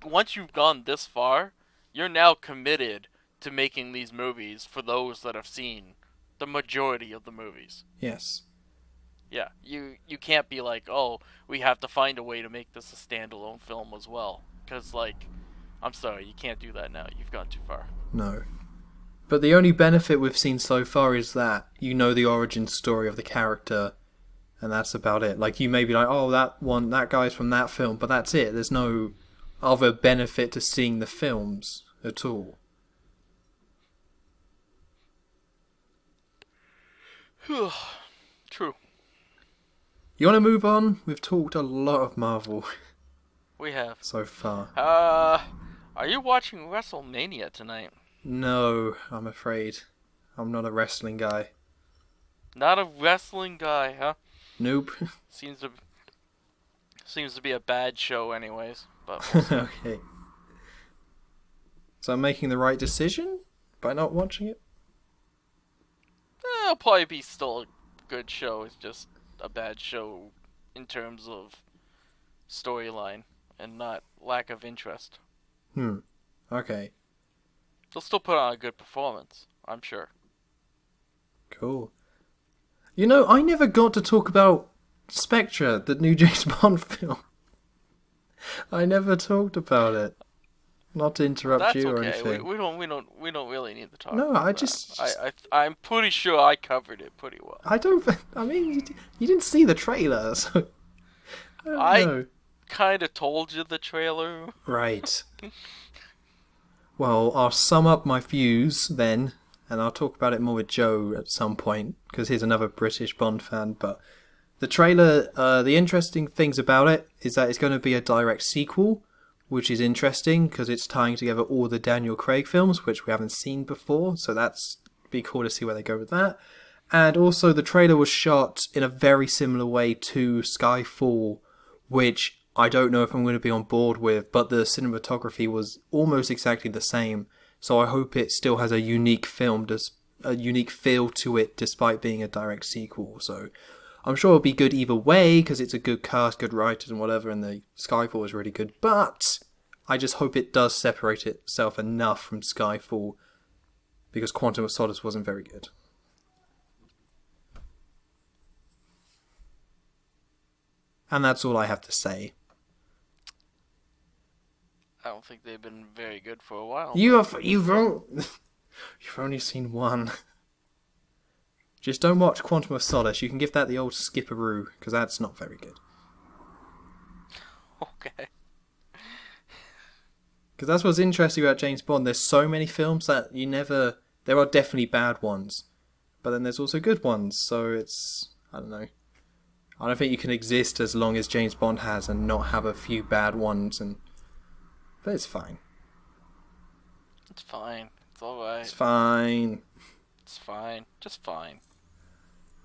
Once you've gone this far, you're now committed to making these movies for those that have seen the majority of the movies. Yes. Yeah, you can't be like, oh, we have to find a way to make this a standalone film as well. Because, like, I'm sorry, you can't do that now. You've gone too far. No. But the only benefit we've seen so far is that you know the origin story of the character, and that's about it. Like, you may be like, oh, that guy's from that film, but that's it. There's no other benefit to seeing the films at all. True. You want to move on? We've talked a lot of Marvel. We have. So far. Are you watching WrestleMania tonight? No, I'm afraid. I'm not a wrestling guy. Not a wrestling guy, huh? Nope. Seems to be a bad show anyways, but okay. So I'm making the right decision by not watching it? it'll probably be still a good show. It's just a bad show in terms of storyline and not lack of interest. Okay. They'll still put on a good performance, I'm sure. Cool. You know, I never got to talk about Spectre, the new James Bond film. I never talked about it. Not to interrupt you or anything. That's okay. We don't really need to talk. No, about I that. just. I'm pretty sure I covered it pretty well. I mean, you didn't see the trailer, so. I kind of told you the trailer. Right. Well, I'll sum up my views then, and I'll talk about it more with Joe at some point, because he's another British Bond fan, but the trailer, the interesting things about it is that it's going to be a direct sequel, which is interesting, because it's tying together all the Daniel Craig films, which we haven't seen before, so that's be cool to see where they go with that. And also, the trailer was shot in a very similar way to Skyfall, which I don't know if I'm going to be on board with, but the cinematography was almost exactly the same. So I hope it still has a unique film, a unique feel to it, despite being a direct sequel. So I'm sure it'll be good either way, because it's a good cast, good writers and whatever, and the Skyfall is really good. But I just hope it does separate itself enough from Skyfall, because Quantum of Solace wasn't very good. And that's all I have to say. I don't think they've been very good for a while. You've only seen one. Just don't watch Quantum of Solace. You can give that the old skipperoo, because that's not very good. Okay. Because that's what's interesting about James Bond. There's so many films that you never... There are definitely bad ones, but then there's also good ones. So it's... I don't know. I don't think you can exist as long as James Bond has and not have a few bad ones. But it's fine. It's fine. It's alright. It's fine. It's fine. Just fine.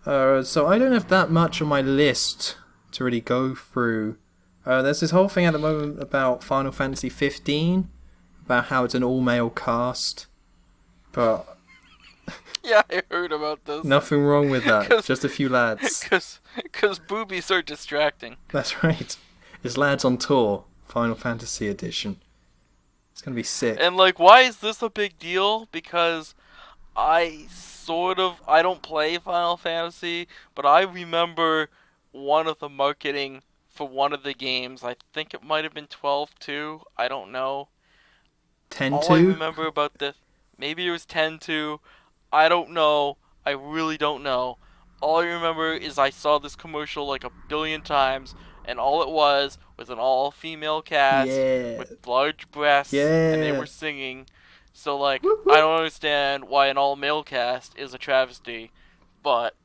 So I don't have that much on my list to really go through. There's this whole thing at the moment about Final Fantasy 15, about how it's an all-male cast. But... Yeah, I heard about this. Nothing wrong with that. Just a few lads. Because boobies are distracting. That's right. It's Lads on Tour, Final Fantasy Edition. It's going to be sick. And, like, why is this a big deal? Because I don't play Final Fantasy, but I remember one of the marketing for one of the games. I think it might have been 12-2. I don't know. 10-2? All I remember about this, maybe it was 10-2. I don't know. I really don't know. All I remember is I saw this commercial like a billion times, and all it was an all-female cast with large breasts, and they were singing. So, like, whoop, whoop. I don't understand why an all-male cast is a travesty, but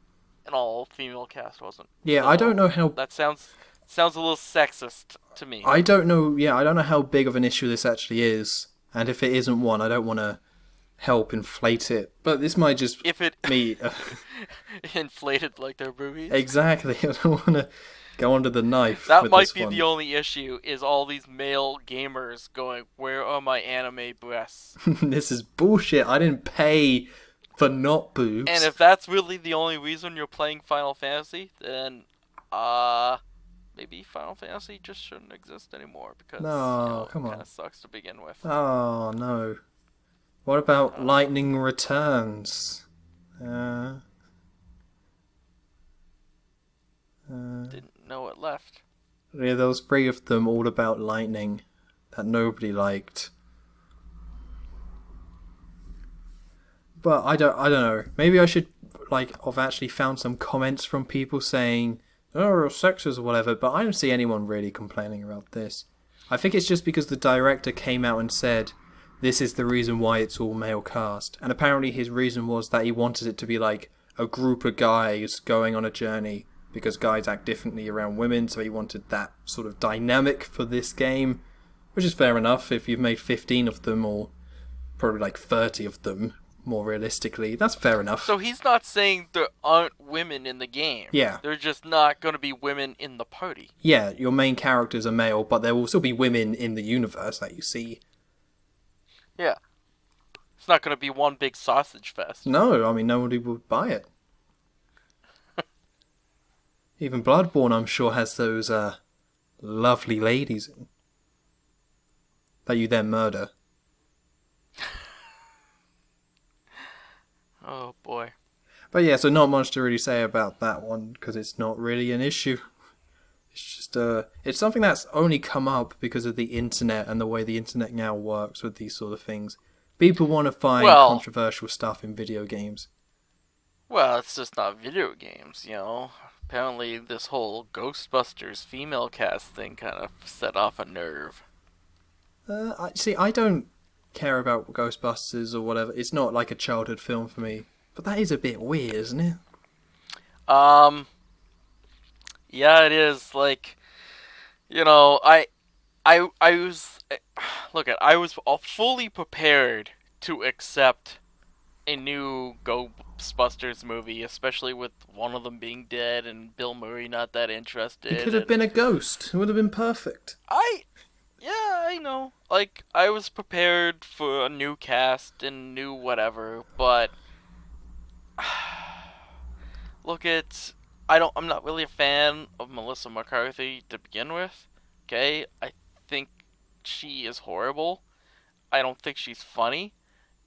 an all-female cast wasn't. Yeah, so I don't know how... That sounds a little sexist to me. I don't know how big of an issue this actually is, and if it isn't one, I don't want to help inflate it, but this might just me inflated like their boobies. Exactly. I don't want to go under the knife. That might be the only issue, is all these male gamers going, where are my anime breasts? This is bullshit. I didn't pay for not boobs. And if that's really the only reason you're playing Final Fantasy, then maybe Final Fantasy just shouldn't exist anymore because, No, it come kind on. of sucks to begin with. Oh, no. What about Uh, Lightning Returns? Uh, uh, didn't know it left. yeah, there was 3 of them all about lightning that nobody liked. But I don't know. Maybe I should have actually found some comments from people saying, "Oh, sexist" or whatever. But I don't see anyone really complaining about this. I think it's just because the director came out and said, "This is the reason why it's all male cast," and apparently his reason was that he wanted it to be like a group of guys going on a journey because guys act differently around women, so he wanted that sort of dynamic for this game, which is fair enough if you've made 15 of them or probably like 30 of them more realistically. That's fair enough. So he's not saying there aren't women in the game. Yeah. They're just not going to be women in the party. Yeah, your main characters are male, but there will still be women in the universe that you see. Yeah. It's not going to be one big sausage fest. No, I mean, nobody would buy it. Even Bloodborne, I'm sure, has those lovely ladies in that you then murder. Oh boy. But yeah, so not much to really say about that one because it's not really an issue. It's just it's something that's only come up because of the internet and the way the internet now works with these sort of things. People want to find controversial stuff in video games. Well, it's just not video games, Apparently, this whole Ghostbusters female cast thing kind of set off a nerve. I don't care about Ghostbusters or whatever. It's not like a childhood film for me. But that is a bit weird, isn't it? Yeah, it is. Like, I was, I was fully prepared to accept a new Ghostbusters movie, especially with one of them being dead and Bill Murray not that interested. He could have been a ghost. It would have been perfect. Yeah, I know. Like, I was prepared for a new cast and new whatever, but I'm not really a fan of Melissa McCarthy to begin with. Okay? I think she is horrible. I don't think she's funny.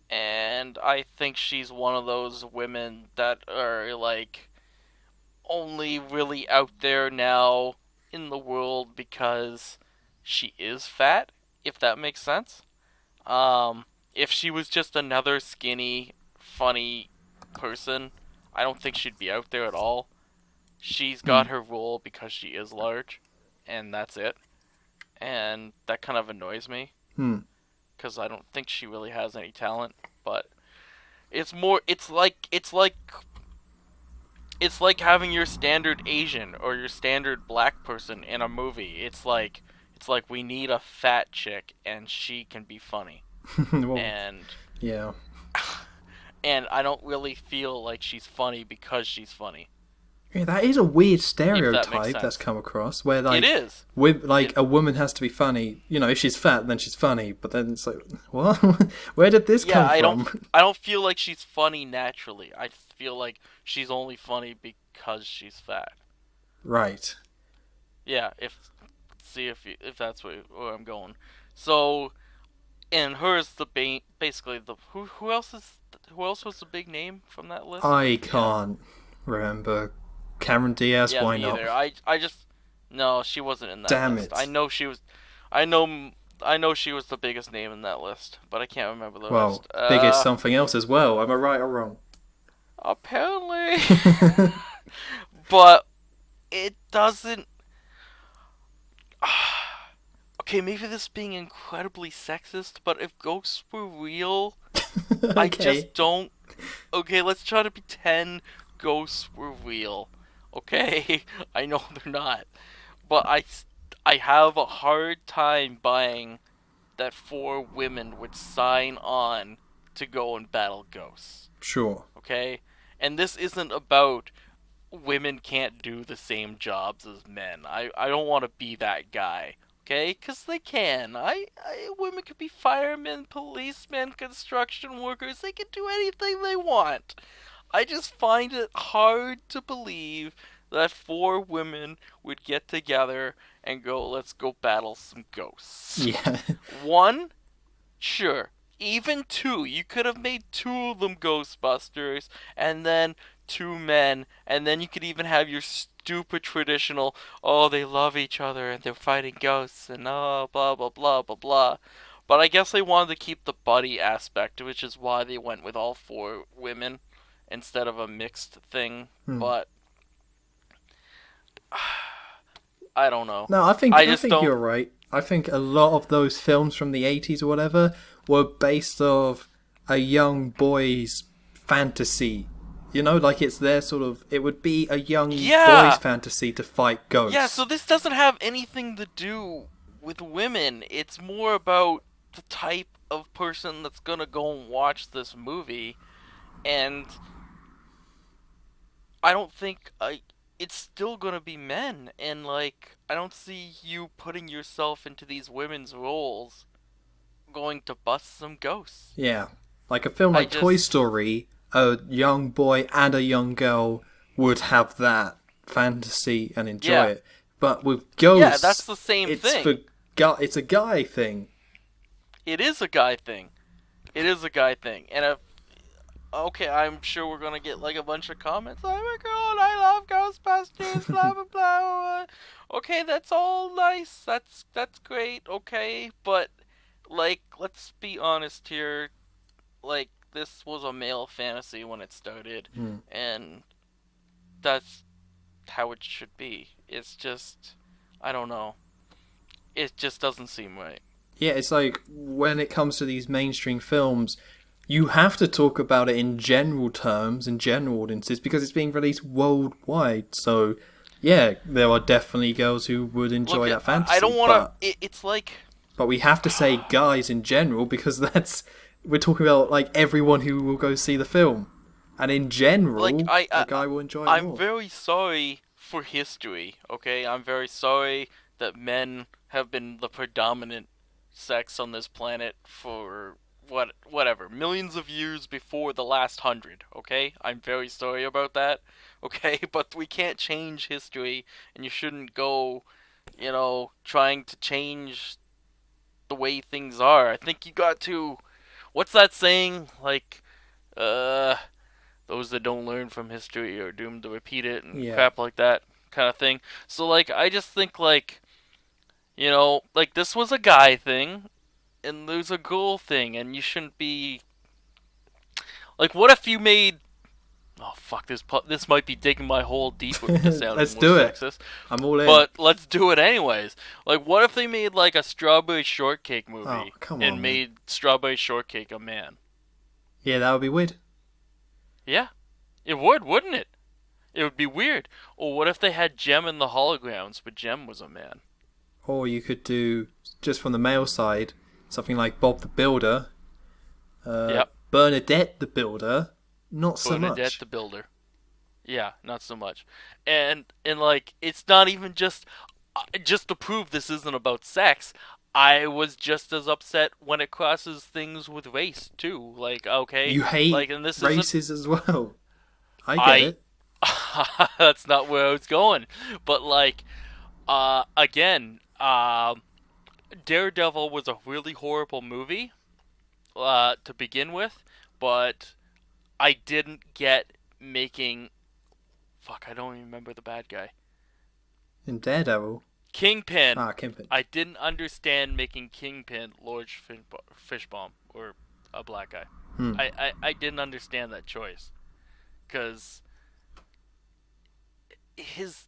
And I think she's one of those women that are, like, only really out there now in the world because she is fat, if that makes sense. If she was just another skinny, funny person, I don't think she'd be out there at all. She's got her role because she is large, and that's it. And that kind of annoys me. Because I don't think she really has any talent. But it's like having your standard Asian or your standard black person in a movie. It's like we need a fat chick and she can be funny. Well, and yeah. And I don't really feel like she's funny because she's funny. Yeah, that is a weird stereotype that's come across where it is. A woman has to be funny. If she's fat, then she's funny. But then it's like, what? Where did this come from? I don't feel like she's funny naturally. I feel like she's only funny because she's fat. Right. Yeah. If that's where I'm going. So, and hers basically the who else was the big name from that list? I can't remember. Cameron Diaz, yeah, why me not? Either. I just no, she wasn't in that Damn list. it. I know she was. I know she was the biggest name in that list, but I can't remember the rest. Biggest something else as well. Am I right or wrong? Apparently. But it doesn't. Okay, maybe this is being incredibly sexist, but if ghosts were real, Okay. I just don't. Okay, let's try to pretend ghosts were real. Okay, I know they're not, but I have a hard time buying that 4 women would sign on to go and battle ghosts. Sure. Okay, and this isn't about women can't do the same jobs as men. I don't want to be that guy. Okay, because they can. Women could be firemen, policemen, construction workers. They can do anything they want. I just find it hard to believe that four women would get together and go, let's go battle some ghosts. Yeah. One, sure. Even two, you could have made two of them Ghostbusters, and then two men, and then you could even have your stupid traditional, oh, they love each other and they're fighting ghosts, and oh, blah, blah, blah, blah, blah. But I guess they wanted to keep the buddy aspect, which is why they went with all four women instead of a mixed thing. Hmm. But I don't know. No, I think I I just think don't. you're right. I think a lot of those films from the 80s or whatever were based off a young boy's fantasy. You know, like it's their sort of it would be a young boy's Yeah! fantasy to fight Yeah, so ghosts. this doesn't have anything to do with women. It's more about the type of person that's gonna go and watch this movie, and I don't think it's still gonna be men, and like I don't see you putting yourself into these women's roles going to bust some ghosts. Yeah. Like a film I like Toy just Story, a young boy and a young girl would have that fantasy and enjoy yeah. it. But with Yeah, that's ghosts, the same it's thing. it's a guy thing. It is a guy thing. It is a guy thing. And if okay, I'm sure we're gonna get like a bunch of comments. Oh my god, I love Ghostbusters, blah blah blah. Okay, that's all nice. That's great. Okay, but like, let's be honest here. Like, this was a male fantasy when it started, Hmm. and that's how it should be. It's just, I don't know. It just doesn't seem right. Yeah, it's like when it comes to these mainstream films, you have to talk about it in general terms, in general audiences, because it's being released worldwide. So, yeah, there are definitely girls who would Look, enjoy that I don't fantasy, want but to. It's like we have to say guys in general because that's we're talking about like everyone who will go see the film, and in like general, a guy will enjoy it I'm more. very sorry for history, okay? I'm very sorry that men have been the predominant sex on this planet for whatever, millions of years before the last 100, okay? I'm very sorry about that. Okay, but we can't change history, and you shouldn't go, trying to change the way things are. I think you got to, what's that saying? Like, uh those that don't learn from history are doomed to repeat it and Yeah, crap like that kind of thing. So like I just think like like this was a guy thing and there's a girl thing and you shouldn't be like what if you made oh fuck this might be digging my hole deeper into sounding let's more do it. sexist, I'm all in. but let's do it anyways. Like what if they made like a strawberry shortcake Oh, movie come and on, man. made strawberry shortcake a man? Yeah, that would be weird. Yeah, it would, wouldn't it? It would be weird. Or what if they had Jem in the holograms, but Jem was a man? Or you could do just from the male side something like Bob the Builder, Yep. Bernadette the Builder. Not so Bernadette much. the Builder. Yeah, not so much. And like it's not even just to prove this isn't about sex. I was just as upset when it crosses things with race too. Like okay, You hate like and this isn't races as well. I get I it. that's not where I was going. But like again, Daredevil was a really horrible movie to begin with, but I didn't get making. Fuck, I don't even remember the bad guy. In Daredevil. Kingpin. Ah, Kimpin. I didn't understand making Kingpin Lord Fishbomb or a black guy. Hmm. I didn't understand that choice because his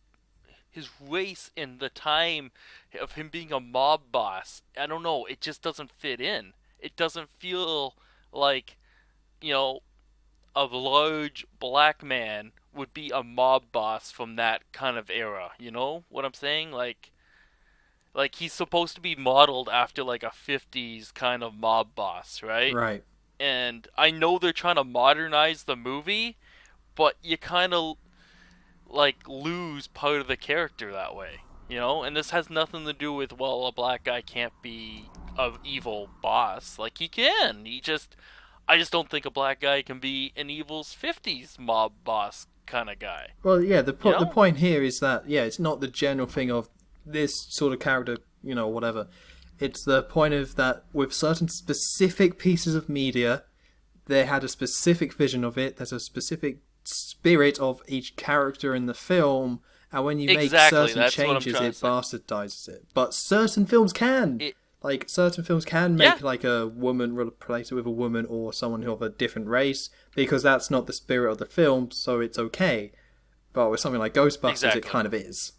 race and the time of him being a mob boss, I don't know, it just doesn't fit in. It doesn't feel like, you know, a large black man would be a mob boss from that kind of era. You know what I'm saying? Like he's supposed to be modeled after like a 50s kind of mob boss, right? Right. And I know they're trying to modernize the movie, but you kind of like lose part of the character that way, And this has nothing to do with well, a black guy can't be a evil boss. Like he can. I just don't think a black guy can be an evil's 50s mob boss kind of guy. Well, yeah, the point here is that, yeah, it's not the general thing of this sort of character, whatever. It's the point of that with certain specific pieces of media, they had a specific vision of it, there's a specific spirit of each character in the film, and when you make certain changes, it bastardizes it. But certain films can. Certain films can make like a woman replace it with a woman or someone of a different race, because that's not the spirit of the film, so it's okay. But with something like Ghostbusters, it kind of is.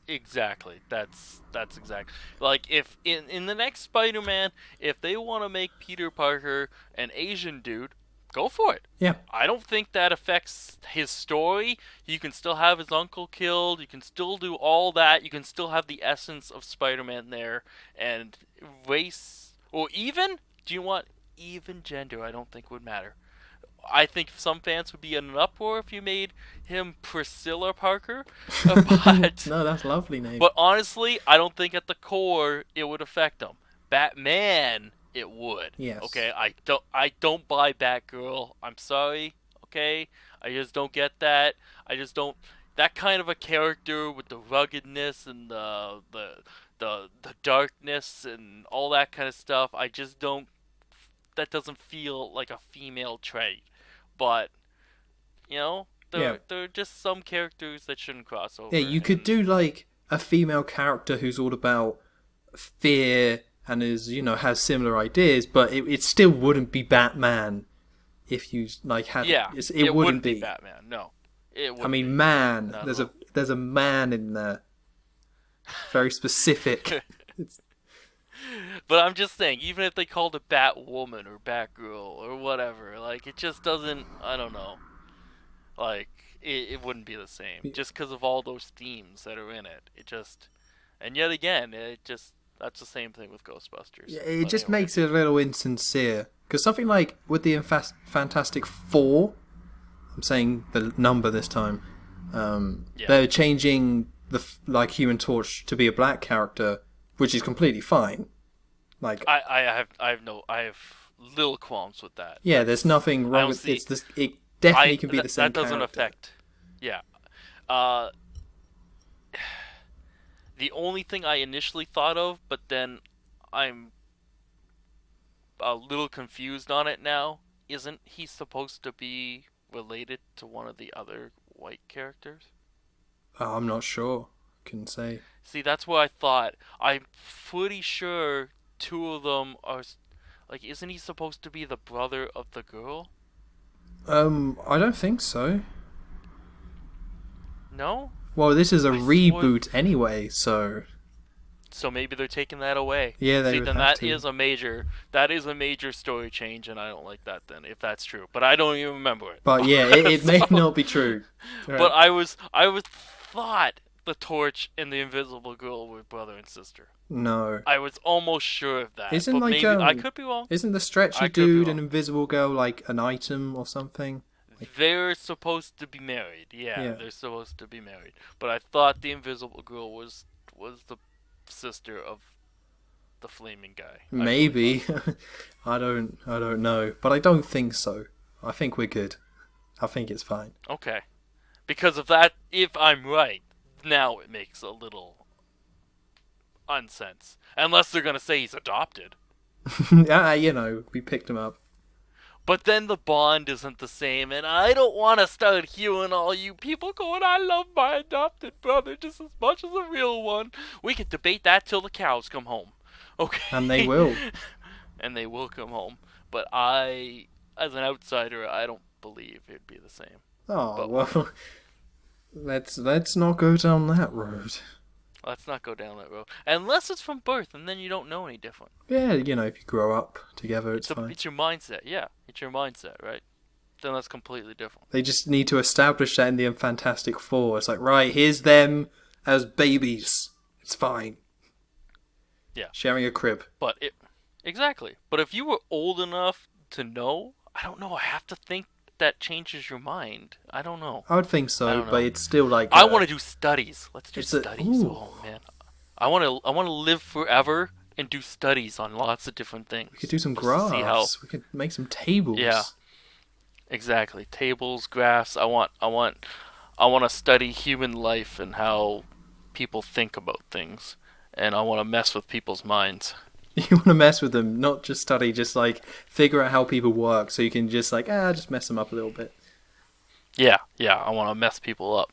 Exactly. That's exactly. Like, if in the next Spider-Man, if they want to make Peter Parker an Asian dude, go for it. Yeah. I don't think that affects his story. You can still have his uncle killed. You can still do all that. You can still have the essence of Spider-Man there. And race, or even, do you want even gender? I don't think would matter. I think some fans would be in an uproar if you made him Priscilla Parker. But no, that's a lovely name. But honestly, I don't think at the core it would affect him. Batman, it would. Yes. Okay, I don't buy Batgirl. I'm sorry. Okay, I just don't get that. I just don't. That kind of a character with the ruggedness and the darkness and all that kind of stuff. I just don't. That doesn't feel like a female trait. But there are just some characters that shouldn't cross over. Yeah, you could do like a female character who's all about fear and is has similar ideas, but it still wouldn't be Batman if you had. Yeah, it wouldn't be Batman. No, it wouldn't. I mean, man. There's a man in there. Very specific. But I'm just saying, even if they called it Batwoman or Batgirl or whatever, like, it just doesn't, I don't know. Like, it wouldn't be the same. Just because of all those themes that are in it. It just, and yet again, that's the same thing with Ghostbusters. Yeah, it just makes it a little insincere. Because something like, with the Fantastic Four, I'm saying the number this time, they're changing the Human Torch to be a black character, which is completely fine. Like, I have little qualms with that. Yeah, there's nothing wrong with it. It definitely can be the same character. That doesn't affect. Yeah. The only thing I initially thought of, but then I'm a little confused on it now, isn't he supposed to be related to one of the other white characters? I'm not sure. Couldn't say. See, that's what I thought. I'm pretty sure two of them are... Like, isn't he supposed to be the brother of the girl? I don't think so. No? Well, this is a reboot anyway, so... So maybe they're taking that away. Yeah, they would have to. That is a major story change, and I don't like that then, if that's true. But I don't even remember it. But yeah, it may not be true. Right. But I was thought the Torch and the Invisible Girl were brother and sister. No. I was almost sure of that. Isn't but maybe I could be wrong. Isn't the Stretchy Dude and Invisible Girl like an item or something? They're supposed to be married. Yeah, they're supposed to be married. But I thought the Invisible Girl was the sister of the flaming guy. Maybe. I don't know, but I don't think so. I think we're good. I think it's fine. Okay. Because of that, if I'm right, now it makes a little unsense. Unless they're going to say he's adopted. We picked him up. But then the bond isn't the same, and I don't want to start hearing all you people going, I love my adopted brother just as much as a real one. We could debate that till the cows come home. Okay? And they will. And they will come home. But I, as an outsider, I don't believe it'd be the same. Oh, well, let's not go down that road. Let's not go down that road. Unless it's from birth, and then you don't know any different. Yeah, if you grow up together, it's fine. It's your mindset, yeah. It's your mindset, right? Then that's completely different. They just need to establish that in the Fantastic Four. It's like, right, here's them as babies. It's fine. Yeah. Sharing a crib. Exactly. But if you were old enough to know, I don't know, I have to think that changes your mind. I don't know. I would think so, but it's still like... I want to do studies. Let's do studies. Oh, man. I want to live forever and do studies on lots of different things. We could do some graphs. We could make some tables. Yeah. Exactly. Tables, graphs. I want to study human life and how people think about things, and I want to mess with people's minds. You want to mess with them, not just study, just like figure out how people work, so you can just like just mess them up a little bit. Yeah, yeah. I want to mess people up.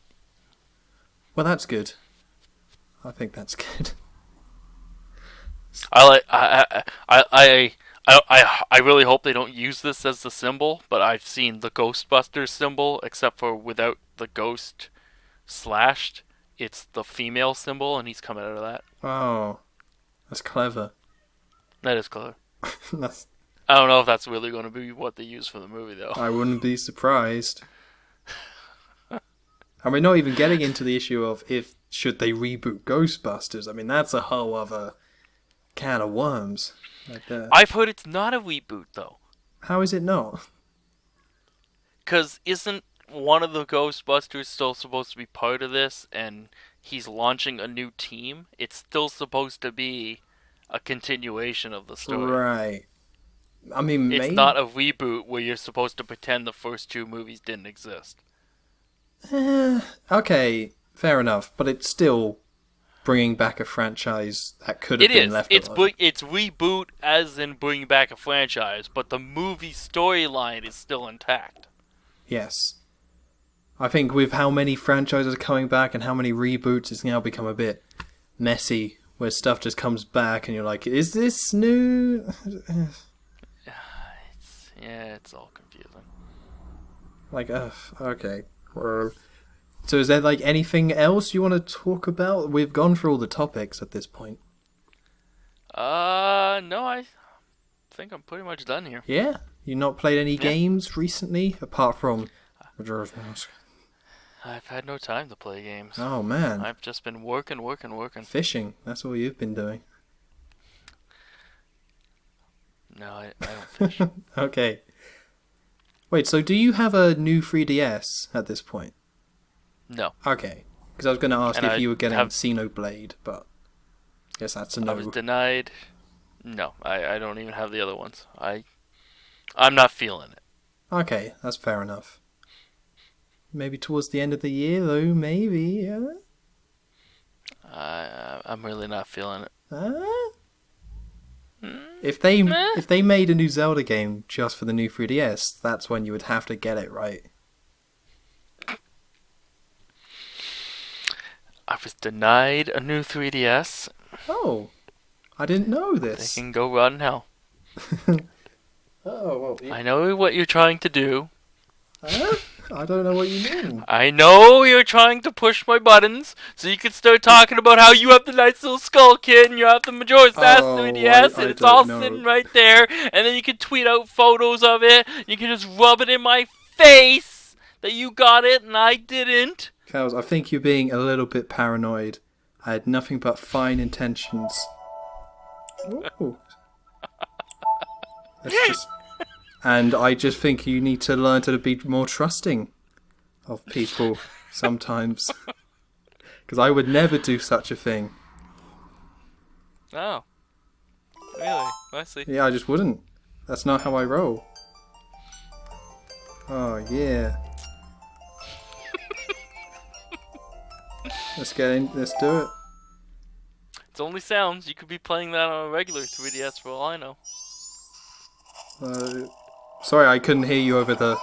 Well, that's good. I think that's good. I like. I really hope they don't use this as the symbol, but I've seen the Ghostbusters symbol, except for without the ghost slashed. It's the female symbol, and he's coming out of that. Oh, that's clever. That is clever. That's, I don't know if that's really going to be what they use for the movie, though. I wouldn't be surprised. I mean, not even getting into the issue of if should they reboot Ghostbusters. I mean, that's a whole other can of worms. Right there. I've heard it's not a reboot, though. How is it not? Because isn't one of the Ghostbusters still supposed to be part of this, and he's launching a new team? It's still supposed to be a continuation of the story. Right. I mean, it's not a reboot where you're supposed to pretend the first two movies didn't exist. Okay, fair enough, but it's still bringing back a franchise that could have been left alone. It's reboot as in bringing back a franchise, but the movie storyline is still intact. Yes. I think with how many franchises are coming back and how many reboots, it's now become a bit messy, where stuff just comes back and you're like, is this new? It's all confusing. Like, okay. So is there like anything else you want to talk about? We've gone through all the topics at this point. No, I think I'm pretty much done here. Yeah? You not played any games recently, apart from Majora's Mask? I've had no time to play games. Oh, man. I've just been working. Fishing, that's all you've been doing. No, I don't fish. Okay. Wait, so do you have a new 3DS at this point? No. Okay. Because I was going to ask if you were getting Xenoblade, but I guess that's a no. I was denied. No, I don't even have the other ones. I'm not feeling it. Okay, that's fair enough. Maybe towards the end of the year, though, maybe, yeah? I'm really not feeling it. If they made a new Zelda game just for the new 3DS, that's when you would have to get it, right? I was denied a new 3DS. Oh, I didn't know this. They can go run hell. Oh, well... I know what you're trying to do. Huh? I don't know what you mean. I know you're trying to push my buttons so you can start talking about how you have the nice little skull kid and you have the Majora's Mask 3DS and it's all sitting right there, and then you can tweet out photos of it. You can just rub it in my face that you got it and I didn't. Cows, I think you're being a little bit paranoid. I had nothing but fine intentions. Ooh. And I just think you need to learn to be more trusting of people sometimes. Because I would never do such a thing. Oh. Really? I see. Yeah, I just wouldn't. That's not how I roll. Oh, yeah. Let's do it. It's only sounds. You could be playing that on a regular 3DS for all I know. Sorry, I couldn't hear you over the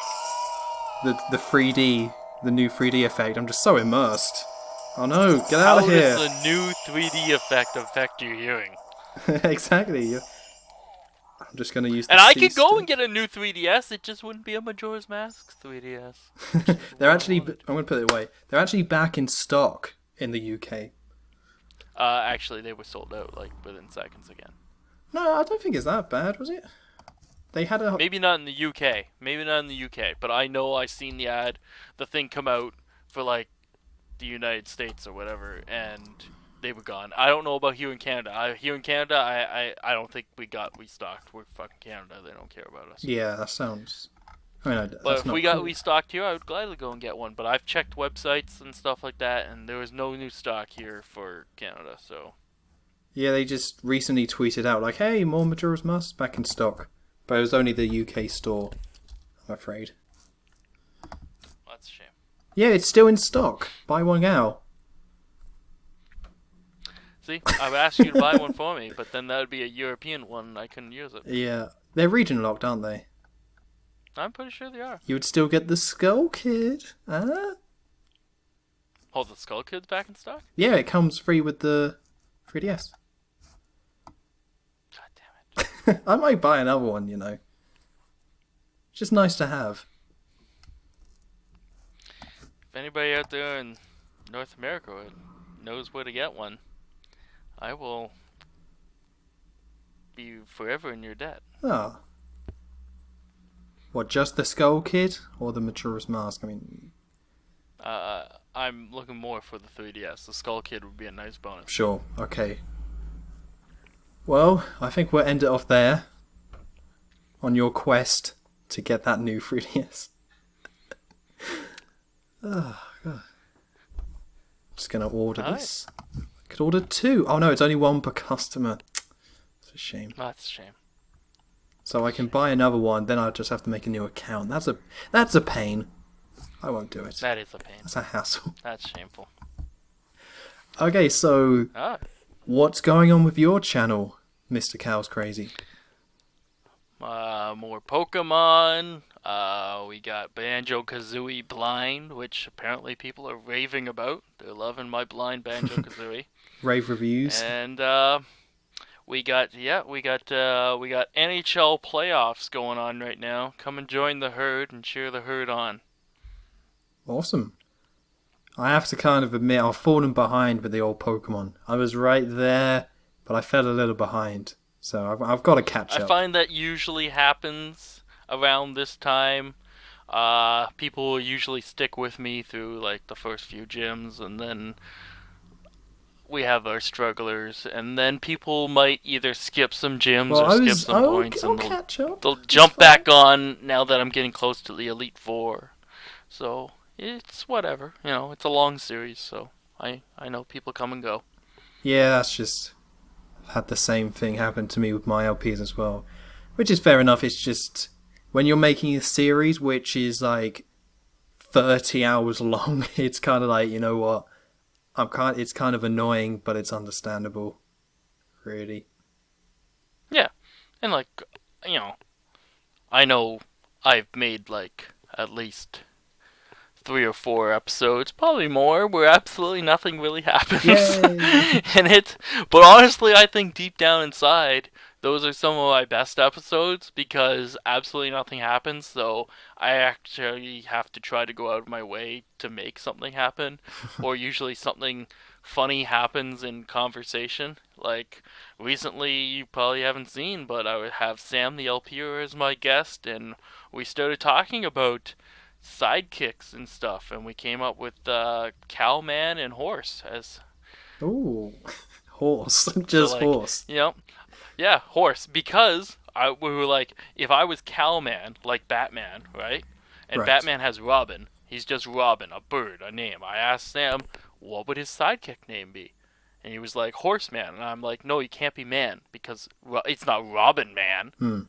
3D, the new 3D effect. I'm just so immersed. Oh no, get out of here! How does the new 3D effect affect your hearing? Exactly. I'm just gonna use the And I could go and get a new 3DS, it just wouldn't be a Majora's Mask 3DS. They're actually, I'm gonna put it away, they're actually back in stock in the UK. Actually, they were sold out, like, within seconds again. No, I don't think it's that bad, was it? They had a... Maybe not in the UK. Maybe not in the UK. But I know I seen the thing come out for, like, the United States or whatever, and they were gone. I don't know about here in Canada. Here in Canada, I don't think we restocked. We're fucking Canada. They don't care about us. Yeah, that sounds... I mean, but if we got restocked here, I would gladly go and get one. But I've checked websites and stuff like that, and there was no new stock here for Canada, so... Yeah, they just recently tweeted out, like, hey, more Majora's Mask back in stock. But it was only the UK store, I'm afraid. a shame. Yeah, it's still in stock. Buy one now. See, I would ask you to buy one for me, but then that would be a European one, and I couldn't use it. Yeah. They're region locked, aren't they? I'm pretty sure they are. You would still get the Skull Kid. Huh? Oh, the Skull Kid's back in stock? Yeah, it comes free with the 3DS. God damn it. I might buy another one, you know. It's just nice to have. If anybody out there in North America knows where to get one, I will be forever in your debt. Oh. What, just the Skull Kid? Or the Majora's Mask? I mean... I'm looking more for the 3DS. The Skull Kid would be a nice bonus. Sure, okay. Well, I think we'll end it off there. On your quest to get that new 3DS. Oh, God. Just gonna order this. I could order 2. Oh no, it's only 1 per customer. It's a shame. That's a shame. So I can buy another one, then I'll just have to make a new account. That's a pain. I won't do it. That is a pain. That's a hassle. That's shameful. Okay, so what's going on with your channel, Mr. Cowscrazy? More Pokemon. We got Banjo-Kazooie Blind, which apparently people are raving about. They're loving my blind Banjo-Kazooie. Rave reviews. And we got NHL playoffs going on right now. Come and join the herd and cheer the herd on. Awesome. I have to kind of admit I've fallen behind with the old Pokemon. I was right there, but I fell a little behind. So I've got to catch up. I find that usually happens around this time. People will usually stick with me through like the first few gyms, and then we have our strugglers, and then people might either skip some gyms or skip some points, and they'll jump back on now that I'm getting close to the Elite Four. So it's whatever, you know. It's a long series, so I know people come and go. Yeah, that's just... I've had the same thing happen to me with my LPs as well. Which is fair enough, it's just... When you're making a series which is like 30 hours long, it's kind of like, you know what? It's kind of annoying, but it's understandable. Really. Yeah. And like, you know, I know I've made like at least 3 or 4 episodes, probably more, where absolutely nothing really happens. But honestly, I think deep down inside, those are some of my best episodes because absolutely nothing happens. So I actually have to try to go out of my way to make something happen, or usually something funny happens in conversation. Like recently, you probably haven't seen, but I would have Sam the LPer as my guest, and we started talking about sidekicks and stuff, and we came up with Cowman and Horse as... Ooh, Horse. Just so, like, Horse. You know, yeah, Horse, because we were like, if I was Cowman, like Batman, right? And Batman has Robin. He's just Robin, a bird, a name. I asked Sam, what would his sidekick name be? And he was like, Horseman. And I'm like, no, he can't be man, because it's not Robin Man.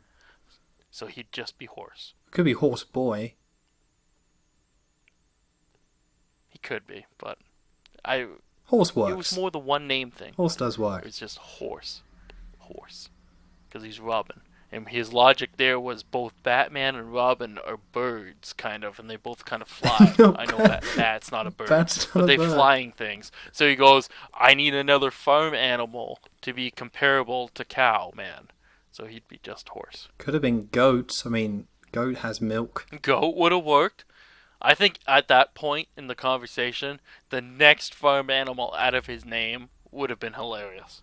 So he'd just be Horse. Could be Horse Boy. He could be, but Horse works. It was more the one name thing. Horse does work. It's just Horse. Because he's Robin. And his logic there was both Batman and Robin are birds, kind of, and they both kind of fly. No, I know that bat's not a bird, but they're flying things. So he goes, I need another farm animal to be comparable to Cow Man. So he'd be just Horse. Could have been Goat. I mean, Goat has milk. Goat would have worked. I think at that point in the conversation, the next farm animal out of his name would have been hilarious.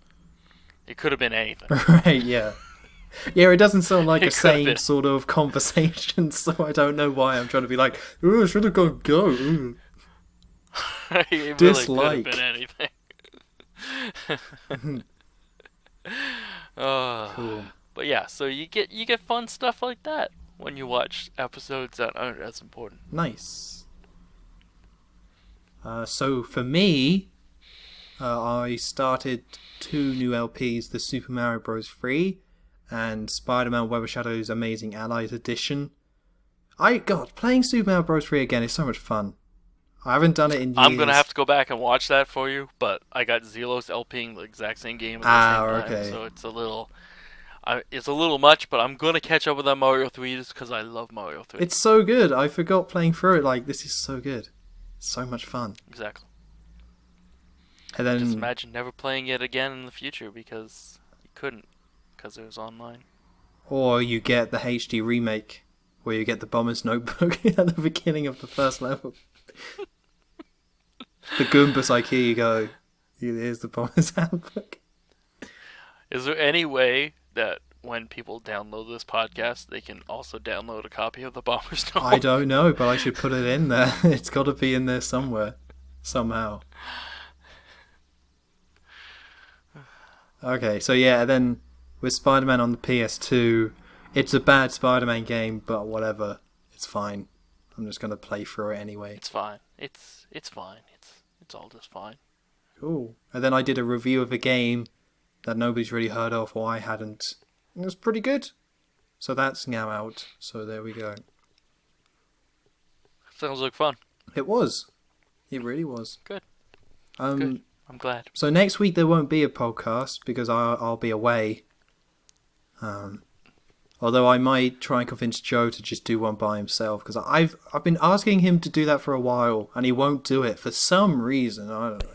It could have been anything. Right, yeah. Yeah, it doesn't sound like a sane sort of conversation, so I don't know why I'm trying to be like, ooh, I should have gone Goat. It really dislike. Could have been anything. Cool. But yeah, so you get fun stuff like that when you watch episodes that aren't as important. Nice. So for me, I started 2 new LPs, the Super Mario Bros. 3 and Spider-Man Web of Shadows Amazing Allies Edition. God, playing Super Mario Bros. 3 again is so much fun. I haven't done it in years. I'm gonna have to go back and watch that for you, but I got Zelos LPing the exact same game at the same time, okay. so it's a little much, but I'm gonna catch up with that Mario 3 just because I love Mario 3. It's so good. I forgot playing through it. Like, this is so good. So much fun. Exactly. And then Just imagine never playing it again in the future because you couldn't, because it was online. Or you get the HD remake, where you get the Bomber's Notebook at the beginning of the first level. The Goomba's like, here you go. Here's the Bomber's Handbook. Is there any way that when people download this podcast, they can also download a copy of the Bomber's Notebook? I don't know, but I should put it in there. It's got to be in there somewhere. Somehow. Okay, so yeah, then with Spider-Man on the PS2, it's a bad Spider-Man game, but whatever. It's fine. I'm just going to play through it anyway. It's fine. It's fine. It's all just fine. Cool. And then I did a review of a game that nobody's really heard of, or I hadn't. And it was pretty good. So that's now out. So there we go. Sounds like fun. It was. It really was. Good. Good. I'm glad. So next week there won't be a podcast because I'll be away. Although I might try and convince Joe to just do one by himself, because I've been asking him to do that for a while and he won't do it for some reason. I don't know.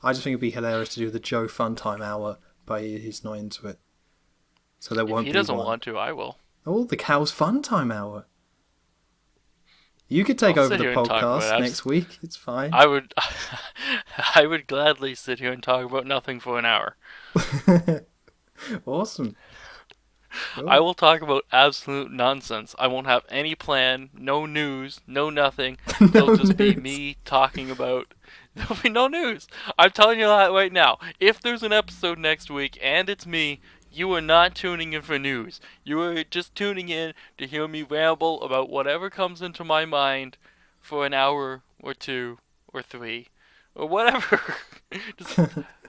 I just think it'd be hilarious to do the Joe Fun Time Hour, but he's not into it. So there won't be. If he doesn't one. want to, I will. Oh, the Cow's Fun Time Hour. You could take over the podcast next week. It's fine. I would gladly sit here and talk about nothing for an hour. Awesome. Cool. I will talk about absolute nonsense. I won't have any plan, no news, no nothing. It'll just be me talking about... There'll be no news. I'm telling you that right now. If there's an episode next week and it's me, you are not tuning in for news. You are just tuning in to hear me ramble about whatever comes into my mind for an hour or two or three or whatever. Just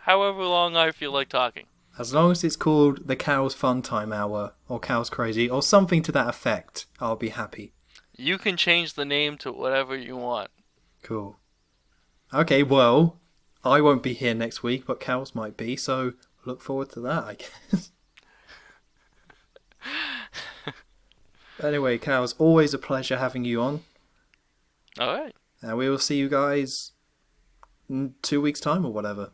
however long I feel like talking. As long as it's called the Cow's Fun Time Hour, or Cow's Crazy, or something to that effect, I'll be happy. You can change the name to whatever you want. Cool. Okay, well, I won't be here next week, but Cow's might be, so look forward to that, I guess. Anyway, Cow's, always a pleasure having you on. Alright. And we will see you guys in 2 weeks' time or whatever.